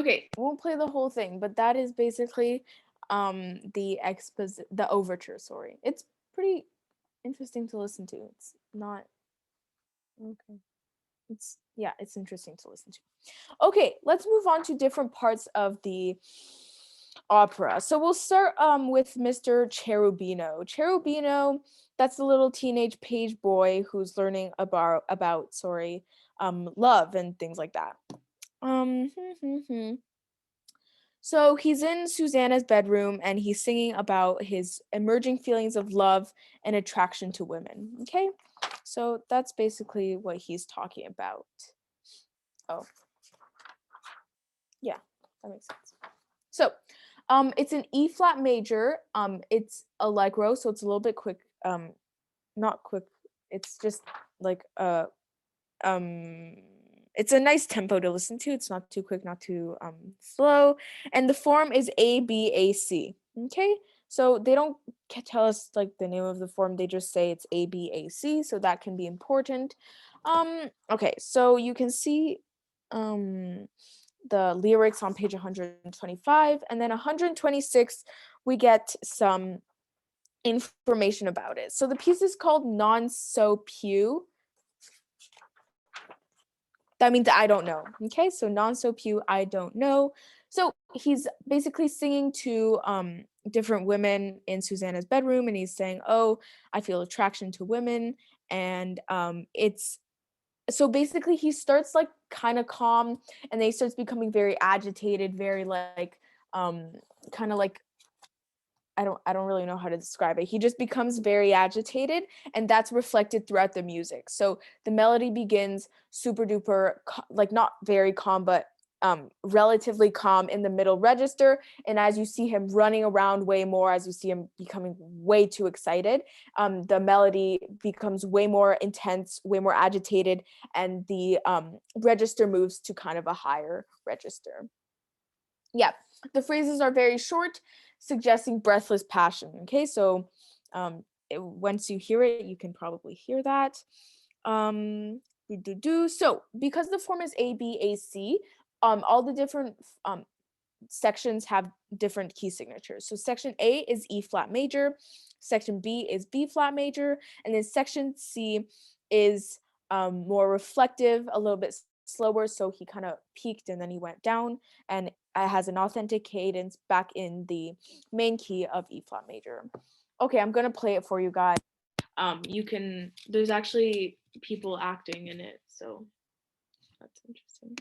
Okay, won't play the whole thing, but that is basically the overture, sorry. It's pretty interesting to listen to. It's not okay. It's interesting to listen to. Okay, let's move on to different parts of the opera. So we'll start with Mr. Cherubino. Cherubino, that's the little teenage page boy who's learning about love and things like that. So he's in Susanna's bedroom and he's singing about his emerging feelings of love and attraction to women. Okay, so that's basically what he's talking about. Oh, yeah, that makes sense. So it's an E flat major. It's allegro, so it's a little bit quick. Not quick. It's just like it's a nice tempo to listen to. It's not too quick, not too slow. And the form is ABAC. Okay, so they don't tell us like the name of the form. They just say it's ABAC, so that can be important. Okay, so you can see the lyrics on page 125, and then 126 we get some information about it. So the piece is called Non So Più. That means I don't know. Okay, so non so più, I don't know. So he's basically singing to different women in Susanna's bedroom, and he's saying, "Oh, I feel attraction to women," and it's so basically he starts like kind of calm, and then he starts becoming very agitated, very like kind of like I don't really know how to describe it. He just becomes very agitated, and that's reflected throughout the music. So the melody begins super duper like not very calm, but relatively calm in the middle register. And as you see him running around way more, as you see him becoming way too excited, the melody becomes way more intense, way more agitated, and the register moves to kind of a higher register. Yeah, the phrases are very short, suggesting breathless passion. Okay, so once you hear it, you can probably hear that. So because the form is ABAC, all the different sections have different key signatures. So section A is E flat major, section B is B flat major, and then section C is more reflective, a little bit slower. So he kind of peaked and then he went down, and it has an authentic cadence back in the main key of E flat major. Okay, I'm gonna play it for you guys. There's actually people acting in it, so that's interesting.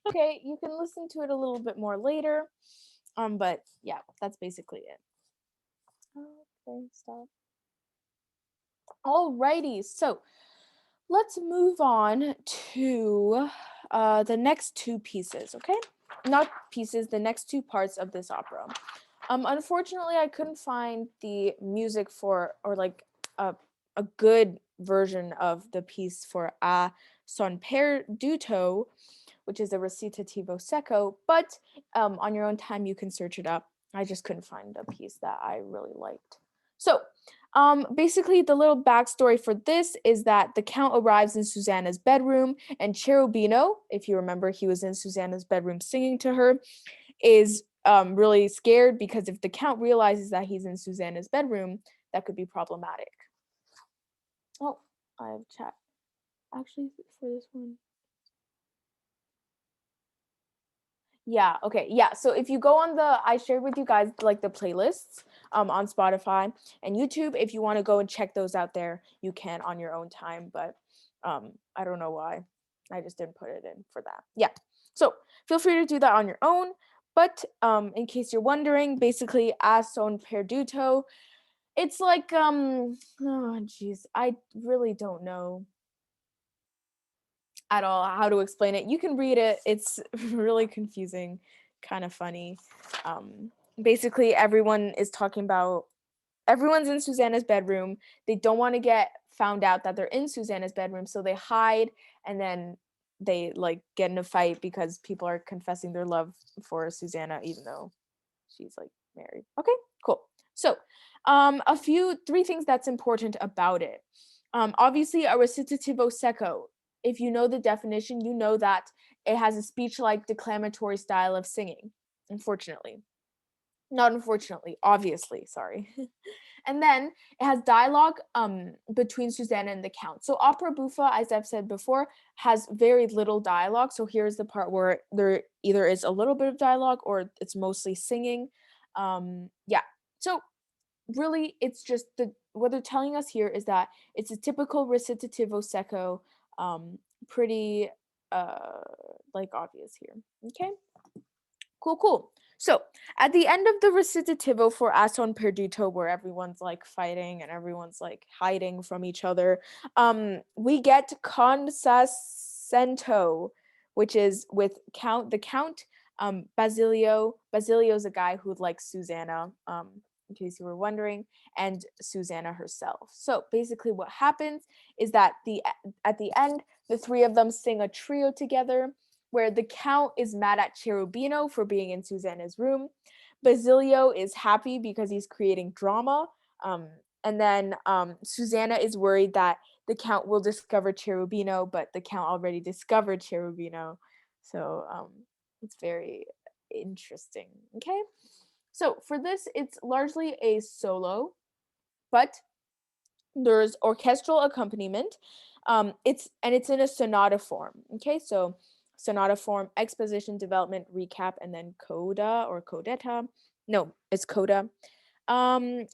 Okay, you can listen to it a little bit more later. But yeah, that's basically it. Okay, stop. Alrighty, so let's move on to the next two pieces, okay? Not pieces, the next two parts of this opera. Unfortunately, I couldn't find the music for, or like a good version of the piece for A Son Perduto, which is a recitativo secco, but on your own time, you can search it up. I just couldn't find a piece that I really liked. So basically, the little backstory for this is that the Count arrives in Susanna's bedroom, and Cherubino, if you remember, he was in Susanna's bedroom singing to her, is really scared because if the Count realizes that he's in Susanna's bedroom, that could be problematic. Oh, I have chat. Actually, for this one. Yeah, okay. Yeah, so if you go on I shared with you guys like the playlists on Spotify and YouTube. If you want to go and check those out there, you can on your own time, but I don't know why. I just didn't put it in for that. Yeah. So, feel free to do that on your own, but in case you're wondering, basically a son perduto, it's like oh geez, I really don't know at all how to explain it. You can read it. It's really confusing, kind of funny. Basically, everyone's in Susanna's bedroom. They don't want to get found out that they're in Susanna's bedroom, so they hide, and then they like get in a fight because people are confessing their love for Susanna, even though she's like married. Okay, cool. So, three things that's important about it. Obviously, a recitativo secco. If you know the definition, you know that it has a speech-like declamatory style of singing. Unfortunately. Not unfortunately, obviously, sorry. And then it has dialogue between Susanna and the Count. So opera buffa, as I've said before, has very little dialogue. So here's the part where there either is a little bit of dialogue or it's mostly singing. Yeah. So really, it's just what they're telling us here is that it's a typical recitativo secco, pretty like obvious here. Okay. Cool. So at the end of the recitativo for A son perduto, where everyone's like fighting and everyone's like hiding from each other, we get consacento, which is with the Count, Basilio. Basilio's a guy who likes Susanna, in case you were wondering, and Susanna herself. So basically what happens is that at the end, the three of them sing a trio together, where the Count is mad at Cherubino for being in Susanna's room. Basilio is happy because he's creating drama. And then Susanna is worried that the Count will discover Cherubino, but the Count already discovered Cherubino. So it's very interesting. Okay. So for this, it's largely a solo, but there's orchestral accompaniment. It's in a sonata form. Okay, so sonata form, exposition, development, recap, and then coda or codetta. No, it's coda.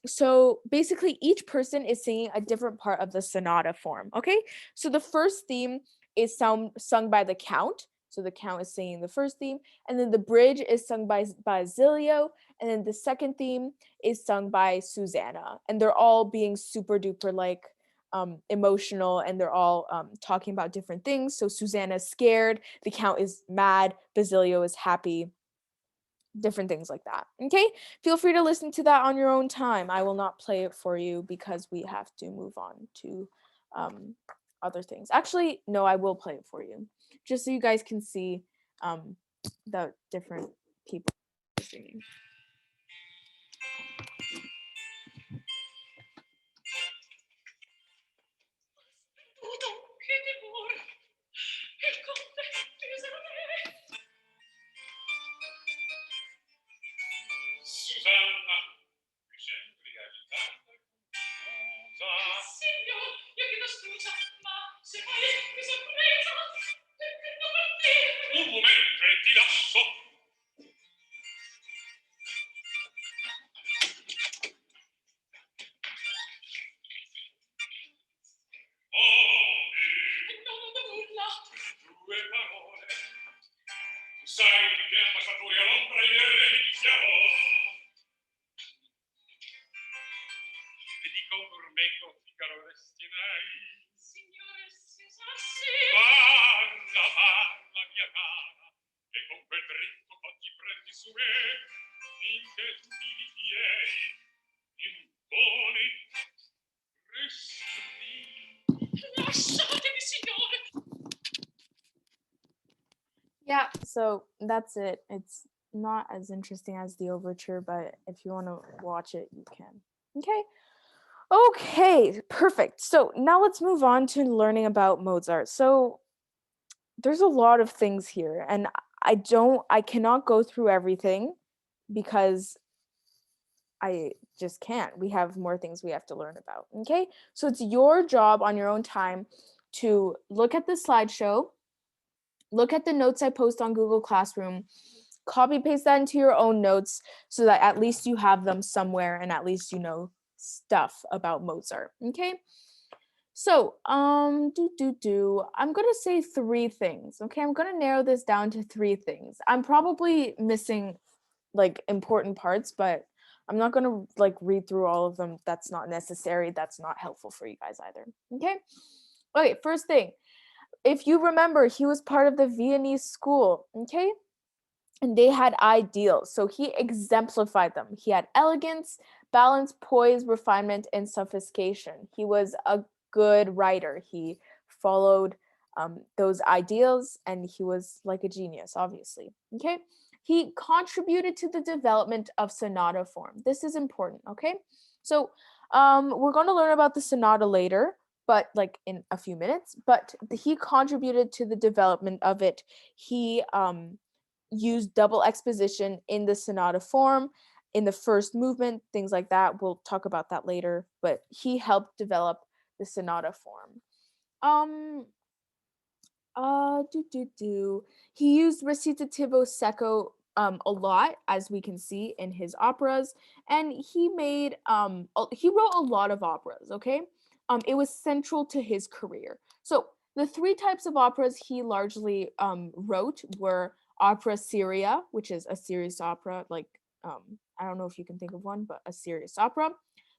So basically each person is singing a different part of the sonata form. Okay, so the first theme is sung by the Count. So the Count is singing the first theme, and then the bridge is sung by Basilio, and then the second theme is sung by Susanna, and they're all being super duper like emotional, and they're all talking about different things. So Susanna's scared, the Count is mad, Basilio is happy, different things like that. Okay, feel free to listen to that on your own time. I will not play it for you because we have to move on to other things. Actually, no, I will play it for you just so you guys can see the different people singing. Susanna, mi sembri agitata, confusa. Signor, io chiedo scusa, ma se mai mi son presa, perché non partire? Un momento e ti lascio. Non ho nulla. Due parole. Tu sai che ambasciatori all'ombra ieri mi dichiarò. E dico un gourmetto Figaro destinai. Signore, se sassi. Parla, mia cara, e con quel dritto oggi prendi su me, finché tu vivi miei, imponi, resti. Lasciatemi, signore. Yeah, so that's it. It's not as interesting as the overture, but if you want to watch it, you can. Okay, perfect. So now let's move on to learning about Mozart. So there's a lot of things here, and I cannot go through everything because I just can't. We have more things we have to learn about. Okay. So it's your job on your own time to look at the slideshow, look at the notes I post on Google Classroom, copy paste that into your own notes so that at least you have them somewhere and at least you know stuff about Mozart. Okay. So, I'm gonna say 3 things. Okay, I'm gonna narrow this down to 3 things. I'm probably missing like important parts, but I'm not gonna like read through all of them. That's not necessary. That's not helpful for you guys either. Okay. Okay. First thing, if you remember, he was part of the Viennese school. Okay, and they had ideals. So he exemplified them. He had elegance, balance, poise, refinement, and sophistication. He was a good writer. He followed those ideals and he was like a genius, obviously. Okay. He contributed to the development of sonata form. This is important. Okay. So we're going to learn about the sonata later, but like in a few minutes. But he contributed to the development of it. He used double exposition in the sonata form in the first movement, things like that. We'll talk about that later, but he helped develop the sonata form. Um He used recitativo secco a lot, as we can see in his operas, and he wrote a lot of operas, okay? It was central to his career. So the 3 types of operas he largely wrote were opera seria, which is a serious opera, like I don't know if you can think of one, but a serious opera.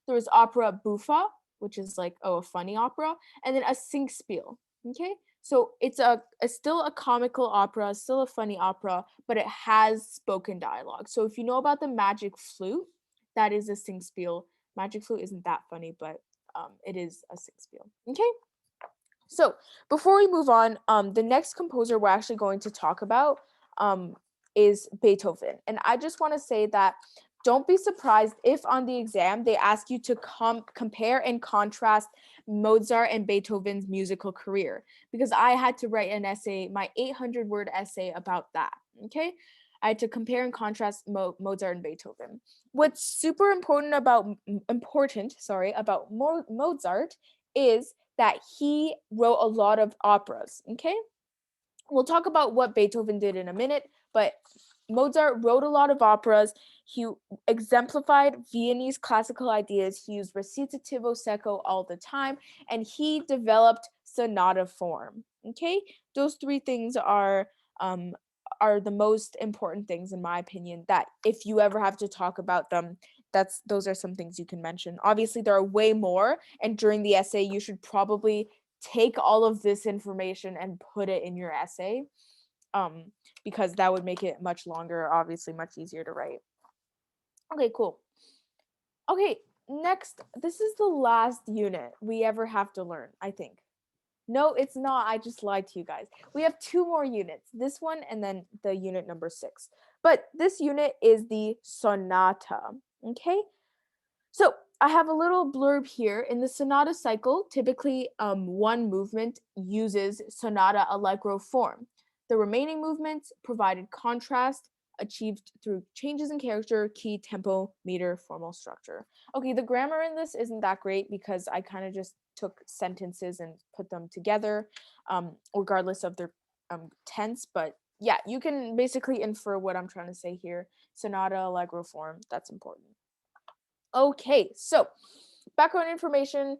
There was opera buffa, which is like a funny opera, and then a singspiel. Okay, so it's still a comical opera, still a funny opera, but it has spoken dialogue. So if you know about the Magic Flute, that is a singspiel. Magic Flute isn't that funny, but it is a singspiel. Okay. So before we move on, the next composer we're actually going to talk about is Beethoven. And I just want to say that don't be surprised if on the exam they ask you to compare and contrast Mozart and Beethoven's musical career, because I had to write an essay, my 800-word essay about that. Okay. I had to compare and contrast Mozart and Beethoven. What's super important about Mozart is that he wrote a lot of operas. Okay, we'll talk about what Beethoven did in a minute, but Mozart wrote a lot of operas. He exemplified Viennese classical ideas. He used recitativo secco all the time, and he developed sonata form. Okay, those 3 things are the most important things in my opinion, that if you ever have to talk about them, those are some things you can mention. Obviously there are way more, and during the essay you should probably take all of this information and put it in your essay, because that would make it much longer, obviously much easier to write. Okay, cool. Okay, next, this is the last unit we ever have to learn, I think. No, it's not. I just lied to you guys. We have 2 more units, this one and then the unit number 6. But this unit is the sonata, okay? So I have a little blurb here. In the sonata cycle, typically one movement uses sonata allegro form. The remaining movements provided contrast achieved through changes in character, key, tempo, meter, formal structure. Okay, the grammar in this isn't that great because I kind of just took sentences and put them together, regardless of their tense. But yeah, you can basically infer what I'm trying to say here. Sonata allegro form, that's important. Okay, so background information,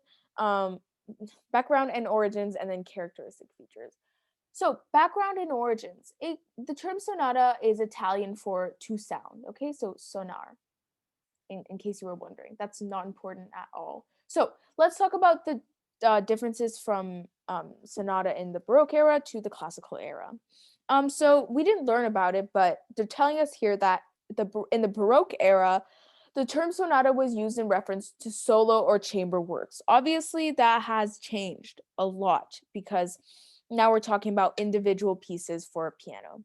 background and origins, and then characteristic features. So background and origins. The term sonata is Italian for to sound. Okay, so sonar. In case you were wondering, that's not important at all. So let's talk about the differences from sonata in the Baroque era to the classical era. So we didn't learn about it, but they're telling us here that in the Baroque era, the term sonata was used in reference to solo or chamber works. Obviously, that has changed a lot because now we're talking about individual pieces for a piano.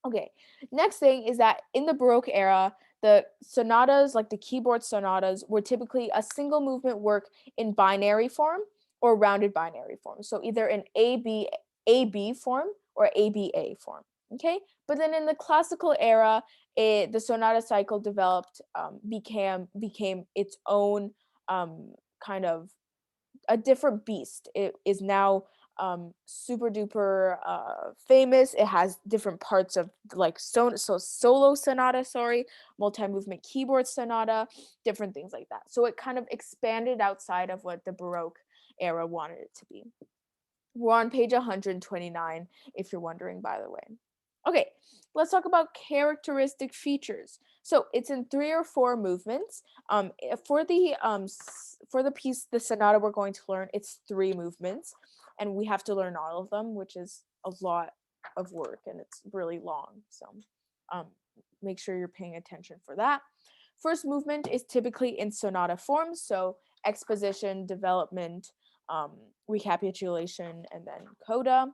Okay, next thing is that in the Baroque era, the sonatas, like the keyboard sonatas, were typically a single movement work in binary form or rounded binary form. So either an AB form or ABA form. Okay, but But then in the classical era, the sonata cycle developed, became its own kind of a different beast. It is now super duper famous. It has different parts of like solo sonata, multi-movement keyboard sonata, different things like that. So it kind of expanded outside of what the Baroque era wanted it to be. We're on page 129, if you're wondering, by the way. Okay, let's talk about characteristic features. So it's in 3 or 4 movements. For the piece, the sonata we're going to learn, it's 3 movements, and we have to learn all of them, which is a lot of work and it's really long. So make sure you're paying attention for that. First movement is typically in sonata form, so exposition, development, recapitulation, and then coda.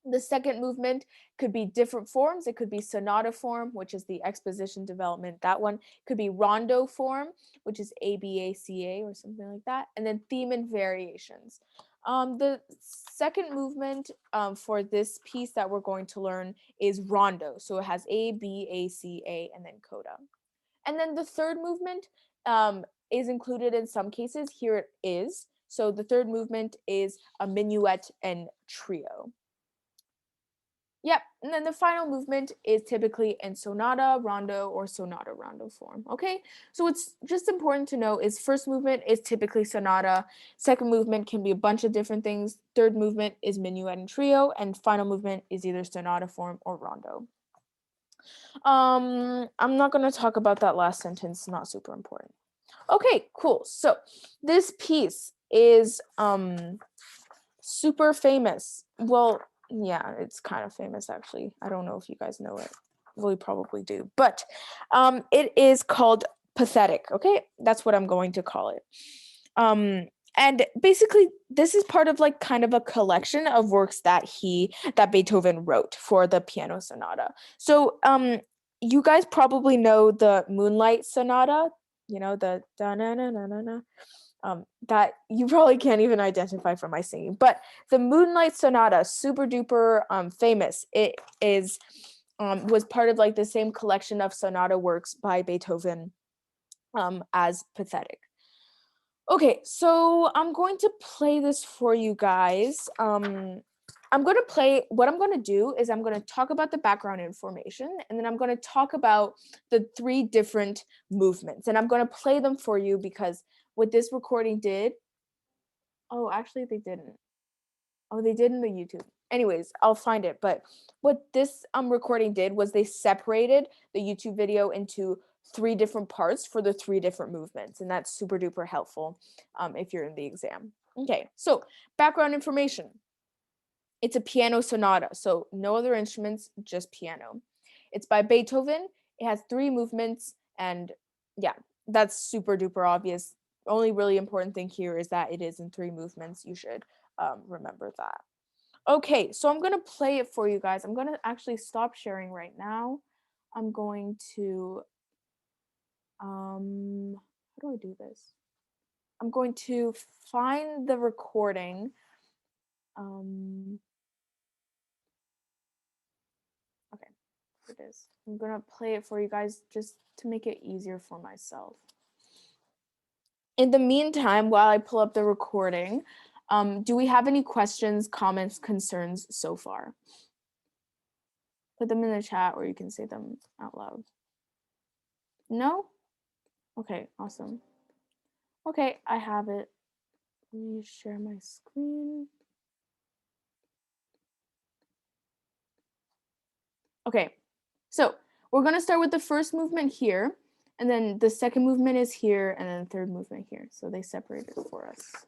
The second movement could be different forms. It could be sonata form, which is the exposition development. That one could be rondo form, which is ABACA or something like that. And then theme and variations. The second movement for this piece that we're going to learn is rondo. So it has ABACA and then coda. And then the third movement is included in some cases. Here it is. So the third movement is a minuet and trio. Yep, and then the final movement is typically in sonata, rondo, or sonata rondo form. Okay, so what's just important to know is first movement is typically sonata, second movement can be a bunch of different things, third movement is minuet and trio, and final movement is either sonata form or rondo. I'm not going to talk about that last sentence, not super important. Okay, cool. So this piece is super famous. Well, yeah, it's kind of famous actually. I don't know if you guys know it. Well, you probably do. But it is called Pathetic, okay? That's what I'm going to call it. And basically this is part of like kind of a collection of works that Beethoven wrote for the piano sonata. So you guys probably know the Moonlight Sonata, you know, the da-na-na-na-na-na. That you probably can't even identify from my singing, but the Moonlight Sonata, super duper famous. It is was part of like the same collection of sonata works by Beethoven as Pathetic. Okay, so I'm going to play this for you guys. What I'm going to do is I'm going to talk about the background information, and then I'm going to talk about the 3 different movements, and I'm going to play them for you because what this recording did, oh, actually they didn't. Oh, they did in the YouTube. Anyways, I'll find it. But what this recording did was they separated the YouTube video into 3 different parts for the 3 different movements. And that's super duper helpful if you're in the exam. Okay, so background information. It's a piano sonata, so no other instruments, just piano. It's by Beethoven. It has 3 movements, and yeah, that's super duper obvious. Only really important thing here is that it is in 3 movements. You should remember that. Okay, so I'm gonna play it for you guys. I'm gonna actually stop sharing right now. I'm going to, how do I do this? I'm going to find the recording. Okay, here it is. I'm gonna play it for you guys just to make it easier for myself. In the meantime, while I pull up the recording, do we have any questions, comments, concerns so far? Put them in the chat or you can say them out loud. No? Okay, awesome. Okay, I have it. Let me share my screen. Okay, so we're gonna start with the first movement here, and then the second movement is here, and then the third movement here. So they separated it for us.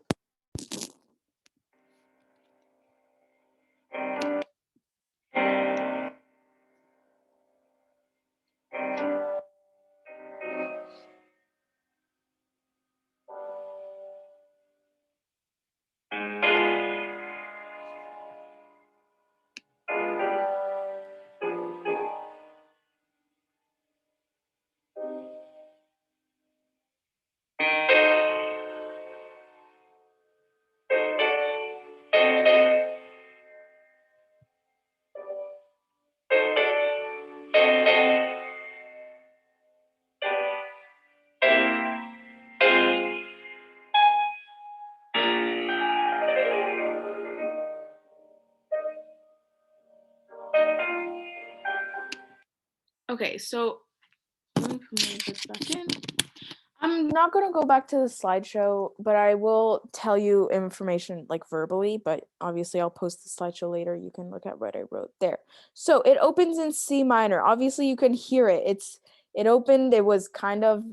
Okay, so let me put this back in. I'm not going to go back to the slideshow, but I will tell you information like verbally, but obviously I'll post the slideshow later. You can look at what I wrote there. So it opens in C minor. Obviously you can hear it. It opened, it was kind of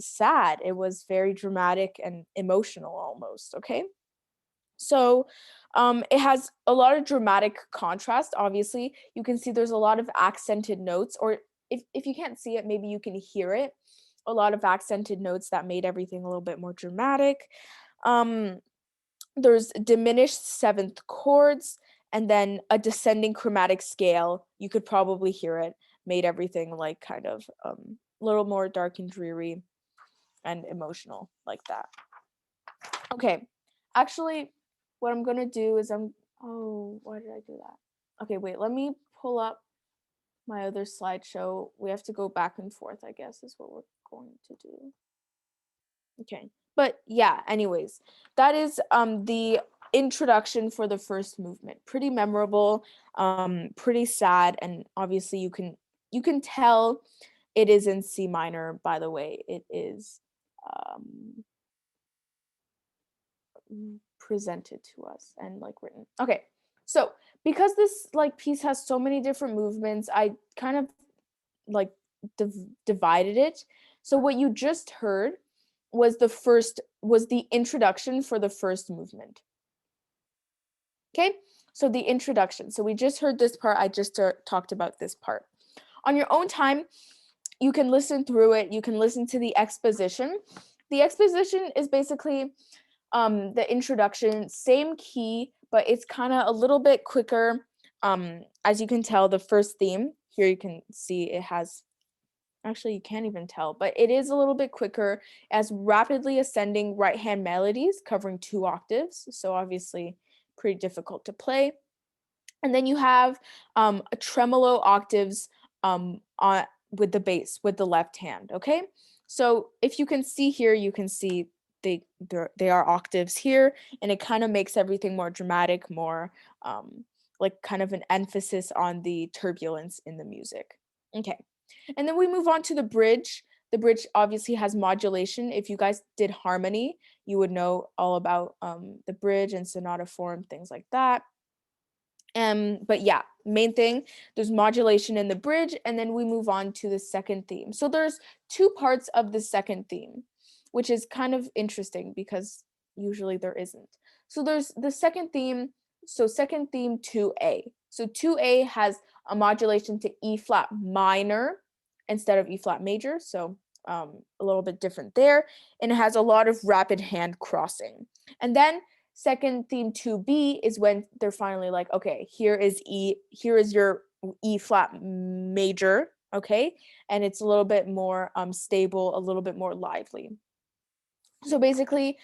sad. It was very dramatic and emotional almost, okay? So it has a lot of dramatic contrast. Obviously, you can see there's a lot of accented notes, or if you can't see it, maybe you can hear it. A lot of accented notes that made everything a little bit more dramatic. There's diminished seventh chords, and then a descending chromatic scale. You could probably hear it, made everything like kind of a little more dark and dreary and emotional like that. Okay, actually, what I'm gonna do is oh, why did I do that? Okay, wait, let me pull up my other slideshow. We have to go back and forth, I guess, is what we're going to do. Okay, but yeah, anyways, that is the introduction for the first movement. Pretty memorable, pretty sad, and obviously you can tell it is in C minor, by the way. It is presented to us and like written. Okay, so because this like piece has so many different movements, I kind of like divided it. So what you just heard was the introduction for the first movement. Okay, so the introduction. So we just heard this part. I just talked about this part. On your own time, you can listen through it. You can listen to the exposition. The exposition is basically the introduction, same key, but it's kind of a little bit quicker. As you can tell, the first theme, here you can see it has, actually you can't even tell, but it is a little bit quicker, as rapidly ascending right hand melodies covering 2 octaves. So obviously pretty difficult to play. And then you have a tremolo octaves with the bass, with the left hand, okay? So if you can see here, you can see they are octaves here, and it kind of makes everything more dramatic, more like kind of an emphasis on the turbulence in the music. Okay, and then we move on to the bridge. The bridge obviously has modulation. If you guys did harmony, you would know all about the bridge and sonata form, things like that. But yeah, main thing, there's modulation in the bridge, and then we move on to the second theme. So there's 2 parts of the second theme, which is kind of interesting because usually there isn't. So there's the second theme, so second theme 2A. So 2A has a modulation to E flat minor instead of E flat major, so a little bit different there, and it has a lot of rapid hand crossing. And then second theme 2B is when they're finally like, okay, here is your E flat major, okay? And it's a little bit more stable, a little bit more lively. So basically,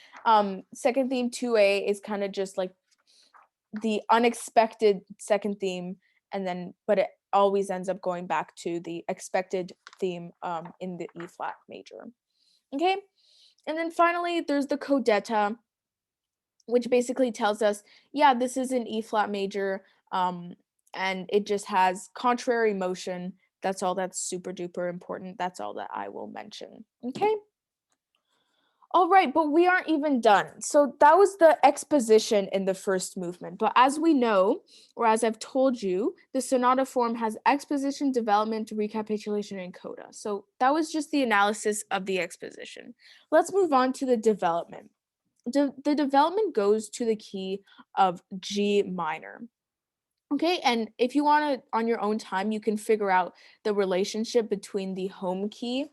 second theme 2A is kind of just like the unexpected second theme, and then but it always ends up going back to the expected theme in the E flat major. Okay? And then finally there's the codetta, which basically tells us, yeah, this is an E flat major, and it just has contrary motion. That's all that's super duper important. That's all that I will mention. Okay. All right, but we aren't even done. So that was the exposition in the first movement. But as we know, or as I've told you, the sonata form has exposition, development, recapitulation, and coda. So that was just the analysis of the exposition. Let's move on to the development. The development goes to the key of G minor. Okay, and if you want to, on your own time, you can figure out the relationship between the home key,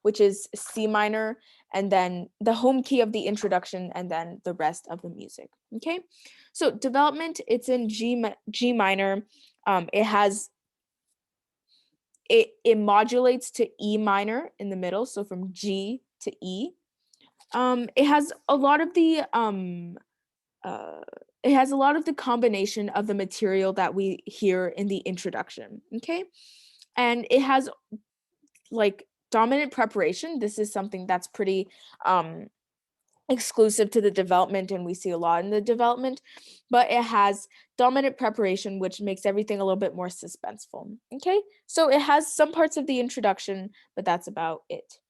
which is C minor, and then the home key of the introduction, and then the rest of the music. Okay, so development, it's in G minor. It modulates to E minor in the middle, so from G to E. It has a lot of the combination of the material that we hear in the introduction, okay? And it has like dominant preparation. This is something that's pretty exclusive to the development, and we see a lot in the development, but it has dominant preparation, which makes everything a little bit more suspenseful. Okay, so it has some parts of the introduction, but that's about it.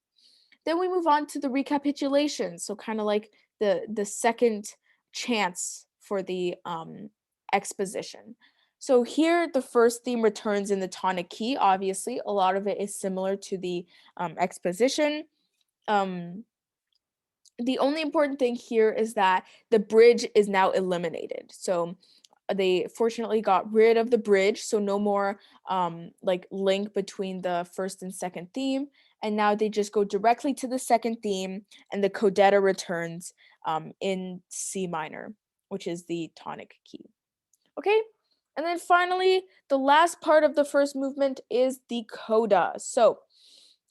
Then we move on to the recapitulation, so kind of like the second chance for the exposition. So here the first theme returns in the tonic key. Obviously, a lot of it is similar to the exposition. The only important thing here is that the bridge is now eliminated. So they fortunately got rid of the bridge, so no more like link between the first and second theme, and now they just go directly to the second theme, and the codetta returns in C minor, which is the tonic key. Okay, and then finally the last part of the first movement is the coda. So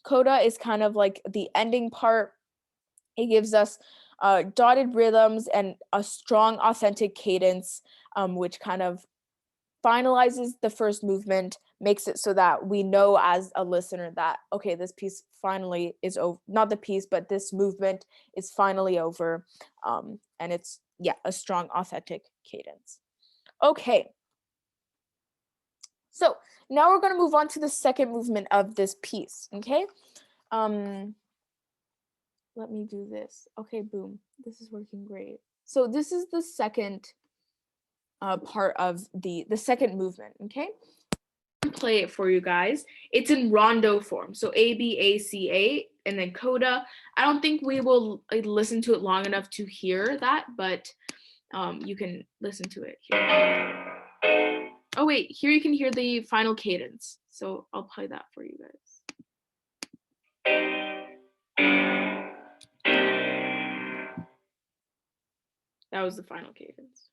coda is kind of like the ending part. It gives us dotted rhythms and a strong, authentic cadence, which kind of finalizes the first movement, makes it so that we know as a listener that, okay, this piece finally is over. Not the piece, but this movement is finally over. And it's, yeah, a strong, authentic cadence. Okay. So now we're going to move on to the second movement of this piece, okay? Let me do this. Okay, boom. This is working great. So this is the second part of the second movement, okay? I'll play it for you guys. It's in rondo form. So A, B, A, C, A, and then coda. I don't think we will listen to it long enough to hear that, but you can listen to it here. Oh wait, here you can hear the final cadence. So I'll play that for you guys. That was the final cadence.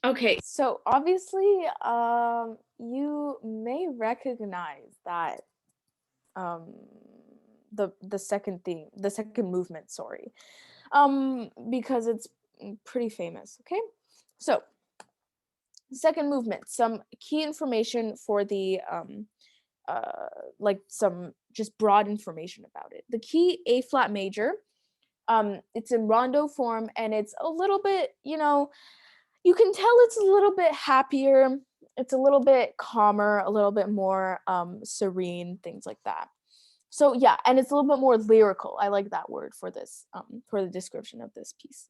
Okay, so obviously, you may recognize that the second theme, the second movement, sorry, because it's pretty famous. Okay, so second movement, some key information for the like some just broad information about it. The key A flat major, it's in rondo form, and it's a little bit, you know, you can tell it's a little bit happier, it's a little bit calmer, a little bit more serene, things like that. So yeah, and it's a little bit more lyrical. I like that word for this, for the description of this piece.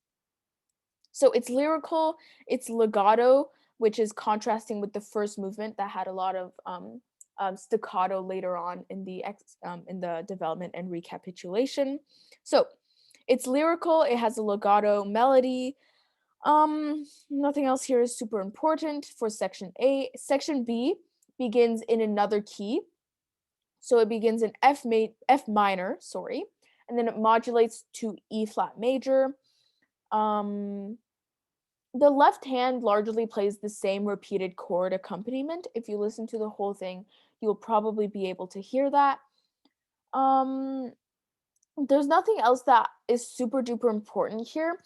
So it's lyrical, it's legato, which is contrasting with the first movement that had a lot of staccato later on in the development and recapitulation. So it's lyrical, it has a legato melody. Nothing else here is super important for section A. Section B begins in another key. So it begins in F minor, sorry, and then it modulates to E flat major. The left hand largely plays the same repeated chord accompaniment. If you listen to the whole thing, you'll probably be able to hear that. There's nothing else that is super duper important here.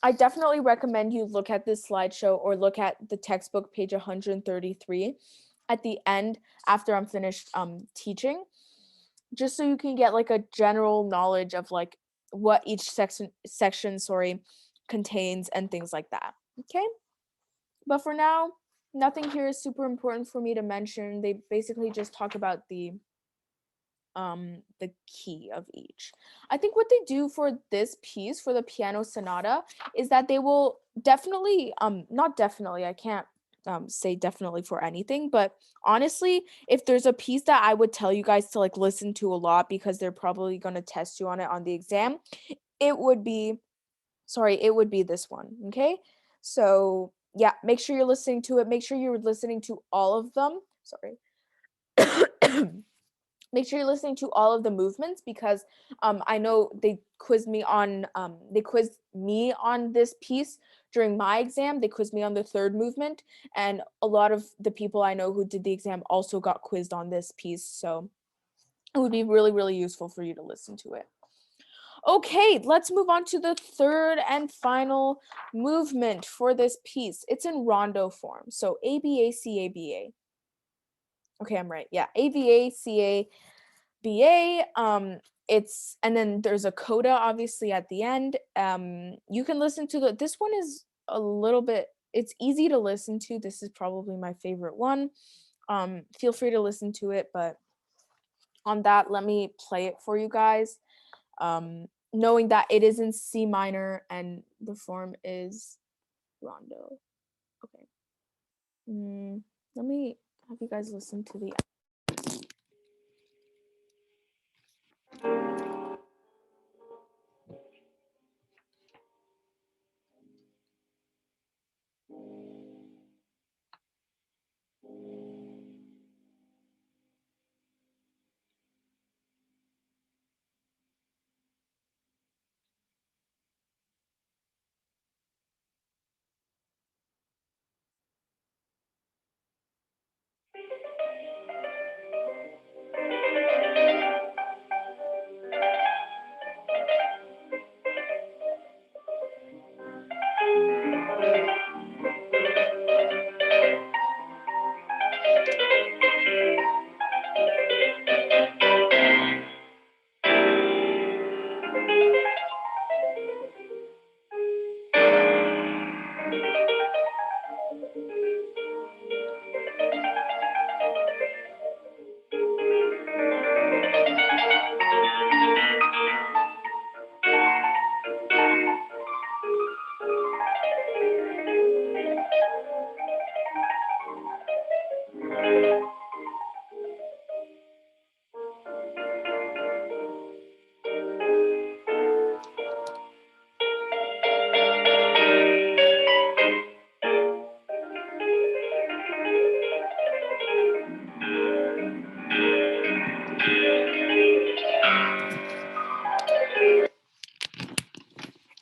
I definitely recommend you look at this slideshow or look at the textbook, page 133, at the end after I'm finished teaching, just so you can get like a general knowledge of like what each section contains and things like that. Okay, but for now, nothing here is super important for me to mention. They basically just talk about the key of each. I think what they do for this piece, for the piano sonata, is that they will definitely not definitely, I can't say definitely for anything, but honestly, if there's a piece that I would tell you guys to like listen to a lot because they're probably going to test you on it on the exam, it would be this one. Okay, so yeah, make sure you're listening to it. Make sure you're listening to all of them. Sorry. Make sure you're listening to all of the movements because I know they quizzed me on this piece during my exam. They quizzed me on the third movement, and a lot of the people I know who did the exam also got quizzed on this piece. So it would be really, really useful for you to listen to it. Okay, let's move on to the third and final movement for this piece. It's in rondo form. So A, B, A, C, A, B, A. Okay, I'm right. Yeah, A, B, A, C, A, B, A. It's, and then there's a coda obviously at the end. You can listen to this one is a little bit, it's easy to listen to. This is probably my favorite one. Feel free to listen to it, but on that, let me play it for you guys. Knowing that it is in C minor and the form is rondo. Okay. Let me have you guys listen to the.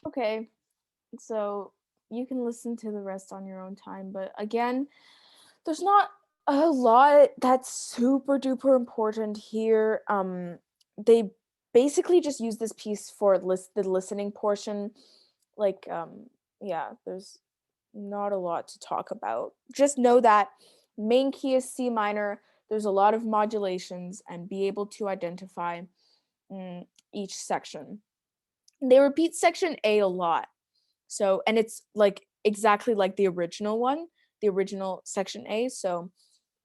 Okay, so you can listen to the rest on your own time, but again, there's not a lot that's super duper important here. They basically just use this piece for the listening portion. Like, yeah, there's not a lot to talk about. Just know that main key is C minor. There's a lot of modulations, and be able to identify each section. They repeat section A a lot. So, and it's like exactly like the original one, the original section A. So,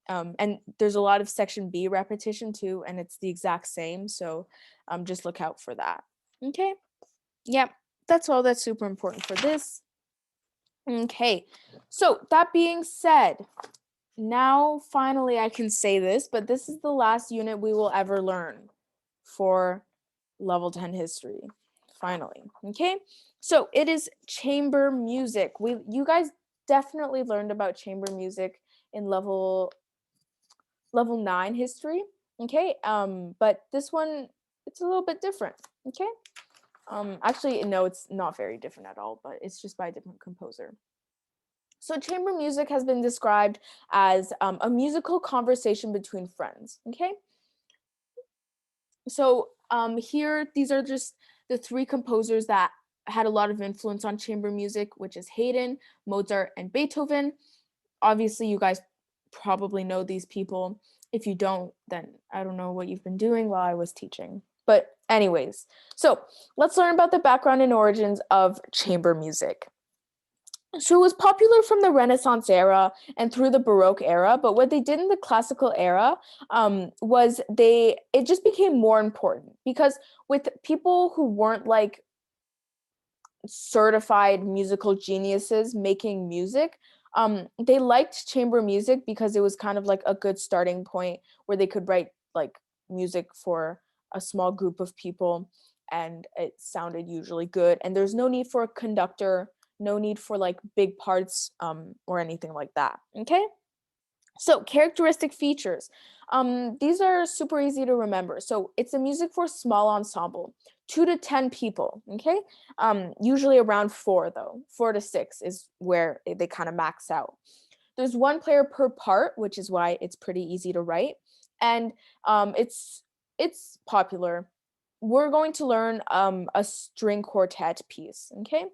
and there's a lot of section B repetition too, and it's the exact same. So, just look out for that. Okay. Yep. That's all that's super important for this. Okay. So, that being said, now finally I can say this, but this is the last unit we will ever learn for level 10 history. Finally. Okay. So it is chamber music. You guys definitely learned about chamber music in level 9 history. Okay. But this one, it's a little bit different. Okay. Actually, no, it's not very different at all, but it's just by a different composer. So chamber music has been described as a musical conversation between friends. Okay. So here, these are just the three composers that had a lot of influence on chamber music, which is Haydn, Mozart, and Beethoven. Obviously, you guys probably know these people. If you don't, then I don't know what you've been doing while I was teaching. But anyways, so let's learn about the background and origins of chamber music. So it was popular from the Renaissance era and through the Baroque era, but what they did in the classical era was it just became more important because with people who weren't like certified musical geniuses making music, they liked chamber music because it was kind of like a good starting point where they could write like music for a small group of people, and it sounded usually good. And there's no need for a conductor, no need for like big parts or anything like that. Okay. So characteristic features. These are super easy to remember. So it's a music for small ensemble, 2 to 10 people, okay? Usually around 4 though. 4 to 6 is where they kind of max out. There's 1 player per part, which is why it's pretty easy to write. And it's popular. We're going to learn a string quartet piece, okay?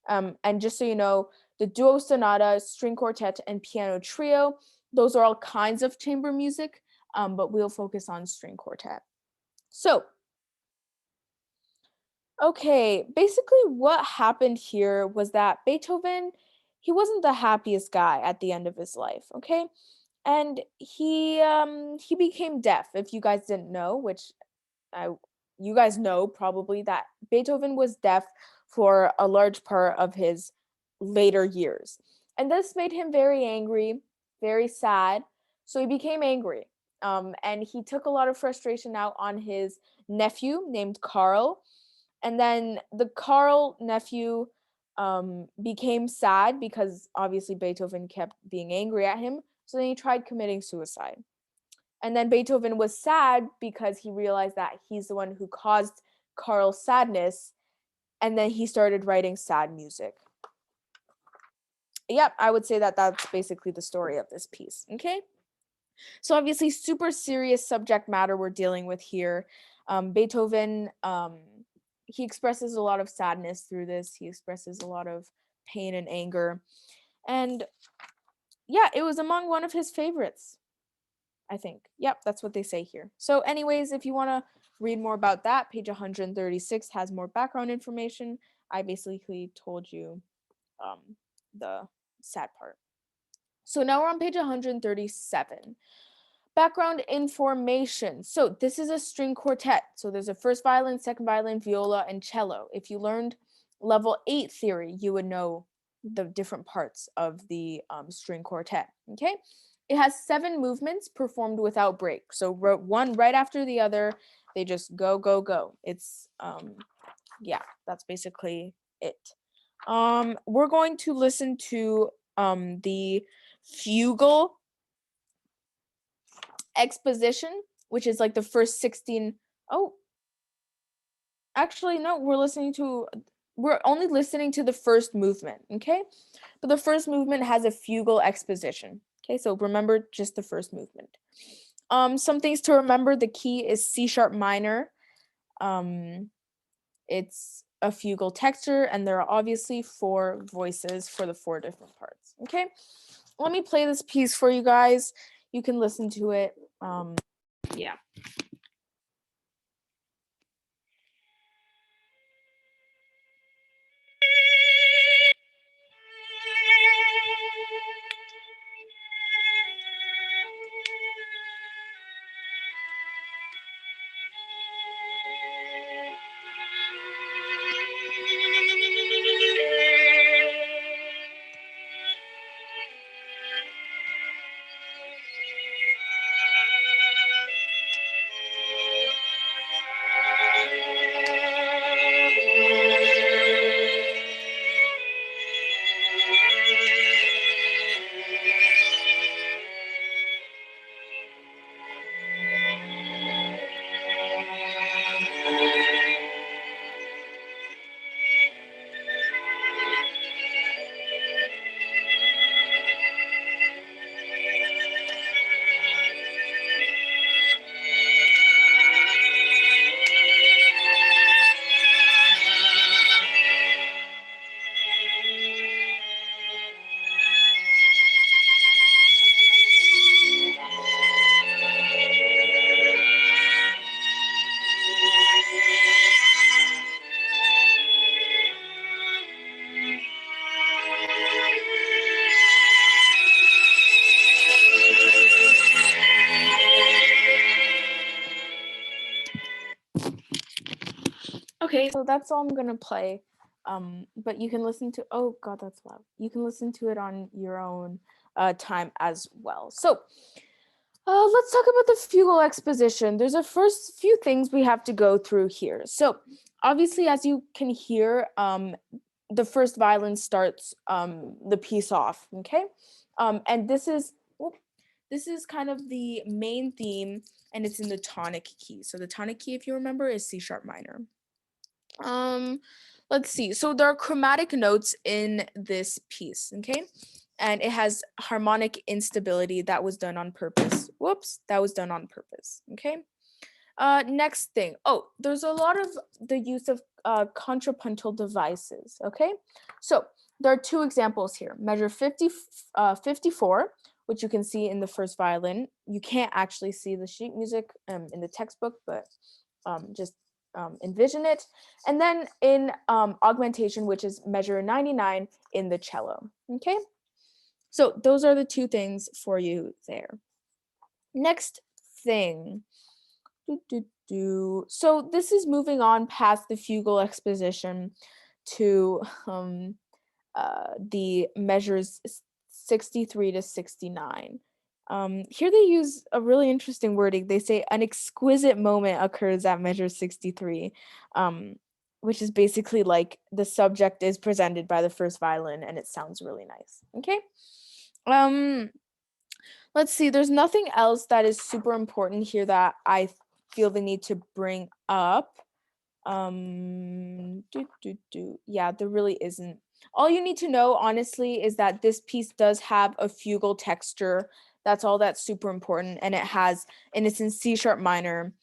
And just so you know, the duo sonata, string quartet, and piano trio, those are all kinds of chamber music, but we'll focus on string quartet. So, okay, basically what happened here was that Beethoven, he wasn't the happiest guy at the end of his life, okay? And he became deaf, if you guys didn't know, which you guys know probably that Beethoven was deaf for a large part of his later years. And this made him very angry, very sad. So he became angry. And he took a lot of frustration out on his nephew named Carl. And then the Carl nephew became sad because obviously Beethoven kept being angry at him. So then he tried committing suicide. And then Beethoven was sad because he realized that he's the one who caused Carl's sadness. And then he started writing sad music. Yep, I would say that that's basically the story of this piece. Okay. So obviously super serious subject matter we're dealing with here. Beethoven, he expresses a lot of sadness through this. He expresses a lot of pain and anger. And yeah, it was among one of his favorites, I think. Yep, that's what they say here. So anyways, if you want to read more about that, page 136 has more background information. I basically told you the sad part. So now we're on page 137. Background information. So this is a string quartet. So there's a first violin, second violin, viola, and cello. If you learned level 8 theory, you would know the different parts of the string quartet. Okay. It has 7 movements performed without break. So one right after the other. They just go, go, go. It's yeah, that's basically it. We're going to listen to the fugal exposition, which is like the first 16. Oh, actually, no, we're only listening to the first movement, okay? But the first movement has a fugal exposition. Okay, so remember just the first movement. Some things to remember, the key is C sharp minor. It's a fugal texture, and there are obviously 4 voices for the 4 different parts. Okay, let me play this piece for you guys. You can listen to it. Yeah. Okay, so that's all I'm gonna play. But you can listen to, oh God, that's loud. You can listen to it on your own time as well. So let's talk about the fugal exposition. There's a first few things we have to go through here. So obviously, as you can hear, the first violin starts the piece off, okay? And this is kind of the main theme, and it's in the tonic key. So the tonic key, if you remember, is C sharp minor. Let's see. So there are chromatic notes in this piece, okay? And it has harmonic instability that was done on purpose. Whoops, that was done on purpose, okay? Next thing. Oh, there's a lot of the use of contrapuntal devices, okay? So there are two examples here. Measure 54, which you can see in the first violin. You can't actually see the sheet music in the textbook, but just envision it. And then in augmentation, which is measure 99 in the cello, okay? So those are the two things for you there. Next thing. So this is moving on past the fugal exposition to the measures 63 to 69. Here they use a really interesting wording. They say an exquisite moment occurs at measure 63, which is basically like the subject is presented by the first violin and it sounds really nice. Okay. Let's see. There's nothing else that is super important here that I feel the need to bring up. Yeah, there really isn't. All you need to know, honestly, is that this piece does have a fugal texture. That's all that's super important, and it's in C sharp minor.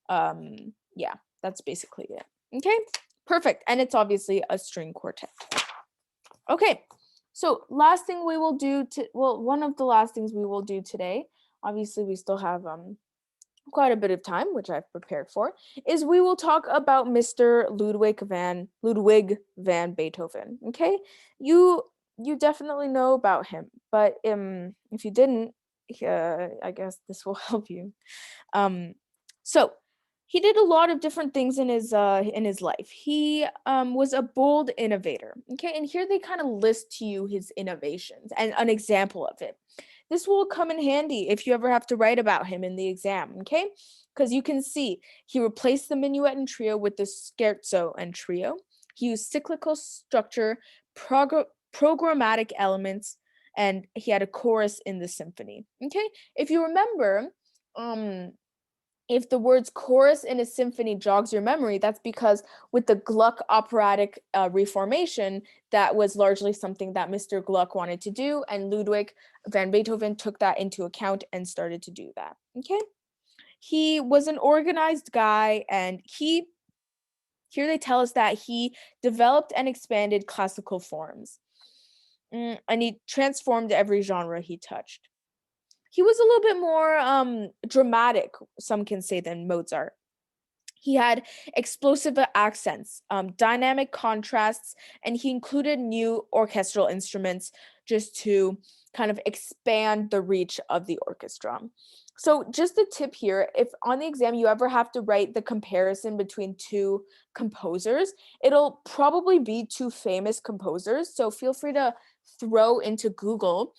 Yeah, that's basically it. Okay, perfect, and it's obviously a string quartet. Okay, so last thing we will do one of the last things we will do today. Obviously, we still have quite a bit of time, which I've prepared for, is we will talk about Mr. Ludwig van Beethoven. Okay, you definitely know about him, but if you didn't, I guess this will help you. So he did a lot of different things in his life. He was a bold innovator. Okay, and here they kind of list to you his innovations and an example of it. This will come in handy if you ever have to write about him in the exam, okay? Because you can see he replaced the minuet and trio with the scherzo and trio. He used cyclical structure, programmatic elements, and he had a chorus in the symphony, okay? If you remember, if the words chorus in a symphony jogs your memory, that's because with the Gluck operatic reformation, that was largely something that Mr. Gluck wanted to do, and Ludwig van Beethoven took that into account and started to do that, okay? He was an organized guy, and here they tell us that he developed and expanded classical forms, and he transformed every genre he touched. He was a little bit more dramatic, some can say, than Mozart. He had explosive accents, dynamic contrasts, and he included new orchestral instruments just to kind of expand the reach of the orchestra. So just a tip here, if on the exam you ever have to write the comparison between two composers, it'll probably be two famous composers. So feel free to throw into Google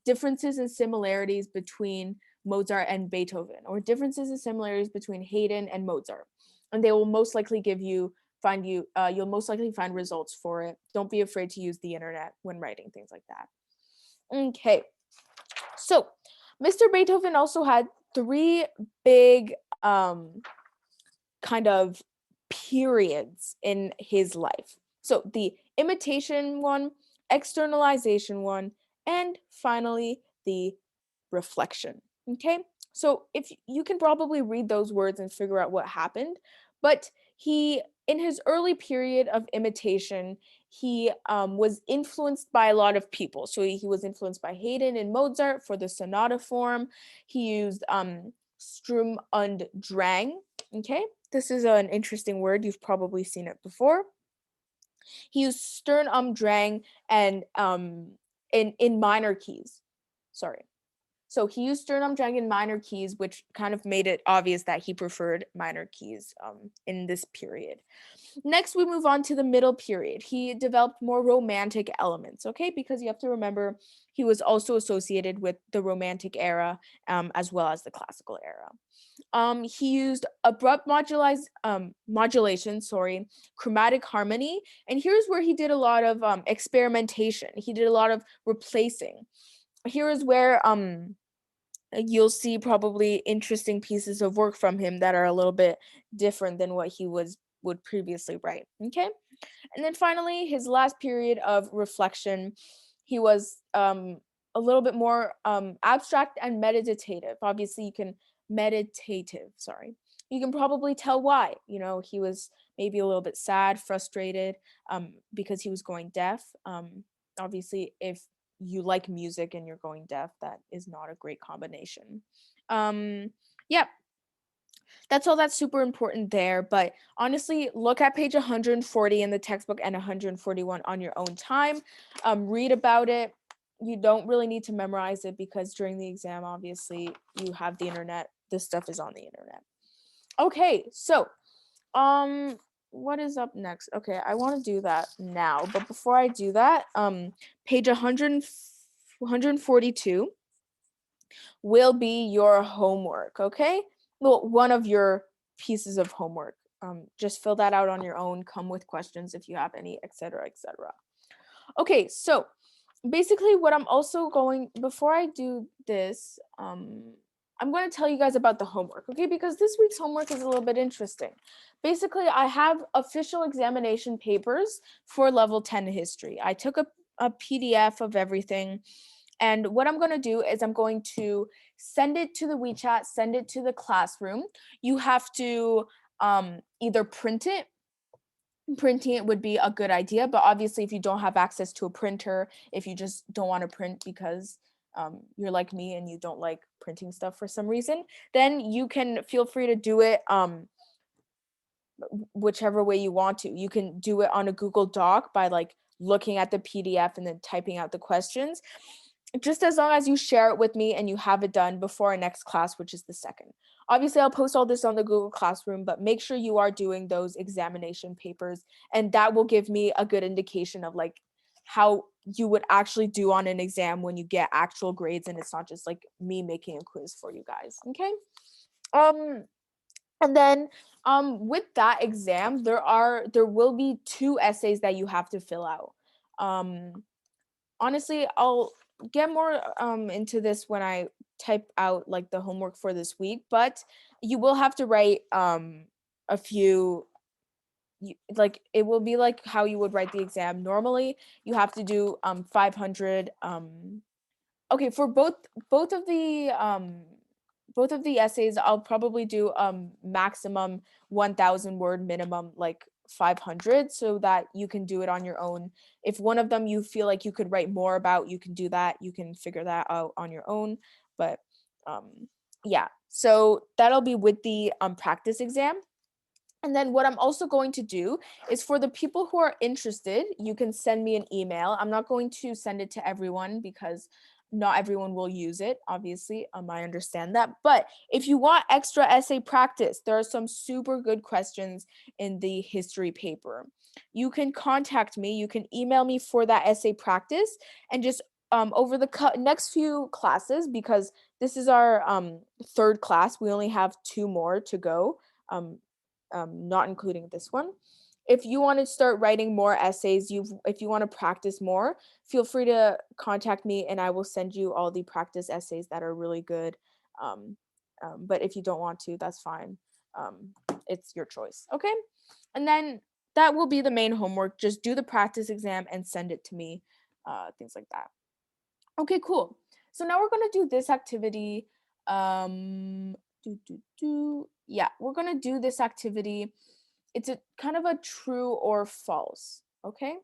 differences and similarities between Mozart and Beethoven, or differences and similarities between Haydn and Mozart. And they will most likely you'll most likely find results for it. Don't be afraid to use the internet when writing things like that. Okay, so Mr. Beethoven also had three big kind of periods in his life. So the imitation one, externalization one, and finally the reflection. Okay, so if you can probably read those words and figure out what happened, but in his early period of imitation, he was influenced by a lot of people. So he was influenced by Haydn and Mozart for the sonata form. He used Sturm und Drang. Okay, this is an interesting word. You've probably seen it before. He used Drang and in minor keys. Sorry. So he used sternum and minor keys, which kind of made it obvious that he preferred minor keys in this period. Next, we move on to the middle period. He developed more romantic elements, okay? Because you have to remember he was also associated with the Romantic era as well as the Classical era. He used abrupt modulation, chromatic harmony, and here's where he did a lot of experimentation. He did a lot of replacing. Here is where you'll see probably interesting pieces of work from him that are a little bit different than what he would previously write. Okay, and then finally, his last period of reflection, he was a little bit more abstract and meditative. Obviously, you can probably tell why. You know, he was maybe a little bit sad, frustrated, because he was going deaf. Obviously, if you like music and you're going deaf, that is not a great combination. Yeah, that's all that's super important there. But honestly, look at page 140 in the textbook and 141 on your own time. Read about it. You don't really need to memorize it because during the exam, obviously, you have the internet. This stuff is on the internet. Okay, so what is up next? Okay, I want to do that now, but before I do that, page 142 will be your homework, okay? Well, one of your pieces of homework. Just fill that out on your own, come with questions if you have any, etc., etc. Okay, so basically what I'm also going, before I do this, I'm going to tell you guys about the homework, okay? Because this week's homework is a little bit interesting. Basically, I have official examination papers for level 10 history. I took a PDF of everything. And what I'm going to do is I'm going to send it to the WeChat, send it to the classroom. You have to either print it. Printing it would be a good idea, but obviously if you don't have access to a printer, if you just don't want to print because you're like me and you don't like printing stuff for some reason, then you can feel free to do it whichever way you want to. You can do it on a Google Doc by like looking at the PDF and then typing out the questions, just as long as you share it with me and you have it done before our next class, which is the 2nd. Obviously, I'll post all this on the Google Classroom, but make sure you are doing those examination papers, and that will give me a good indication of like how you would actually do on an exam when you get actual grades and it's not just like me making a quiz for you guys, okay? And then with that exam, there will be 2 essays that you have to fill out. Honestly, I'll get more into this when I type out like the homework for this week, but you will have to write a few, like it will be like how you would write the exam normally. You have to do 500 okay, for both of the essays, I'll probably do maximum 1,000 word, minimum like 500, so that you can do it on your own. If one of them you feel like you could write more about, you can do that. You can figure that out on your own. But yeah, so that'll be with the practice exam. And then what I'm also going to do is for the people who are interested, you can send me an email. I'm not going to send it to everyone because not everyone will use it, obviously. I understand that. But if you want extra essay practice, there are some super good questions in the history paper. You can contact me. You can email me for that essay practice, and just over the next few classes, because this is our 3rd class, we only have 2 more to go. Not including this one. If you want to start writing more essays, if you want to practice more, feel free to contact me and I will send you all the practice essays that are really good. But if you don't want to, that's fine. It's your choice, okay? And then that will be the main homework. Just do the practice exam and send it to me, things like that. Okay, cool. So now we're going to do this activity. Yeah, we're gonna do this activity. It's a kind of a true or false, okay?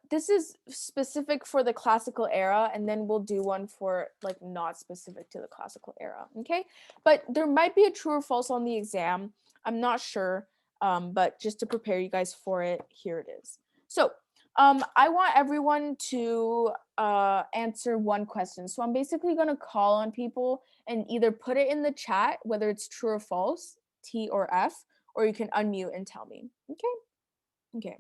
This is specific for the classical era, and then we'll do one for like not specific to the classical era, okay? But there might be a true or false on the exam. I'm not sure, but just to prepare you guys for it, here it is. So I want everyone to answer one question. So I'm basically going to call on people and either put it in the chat, whether it's true or false, T or F, or you can unmute and tell me. Okay.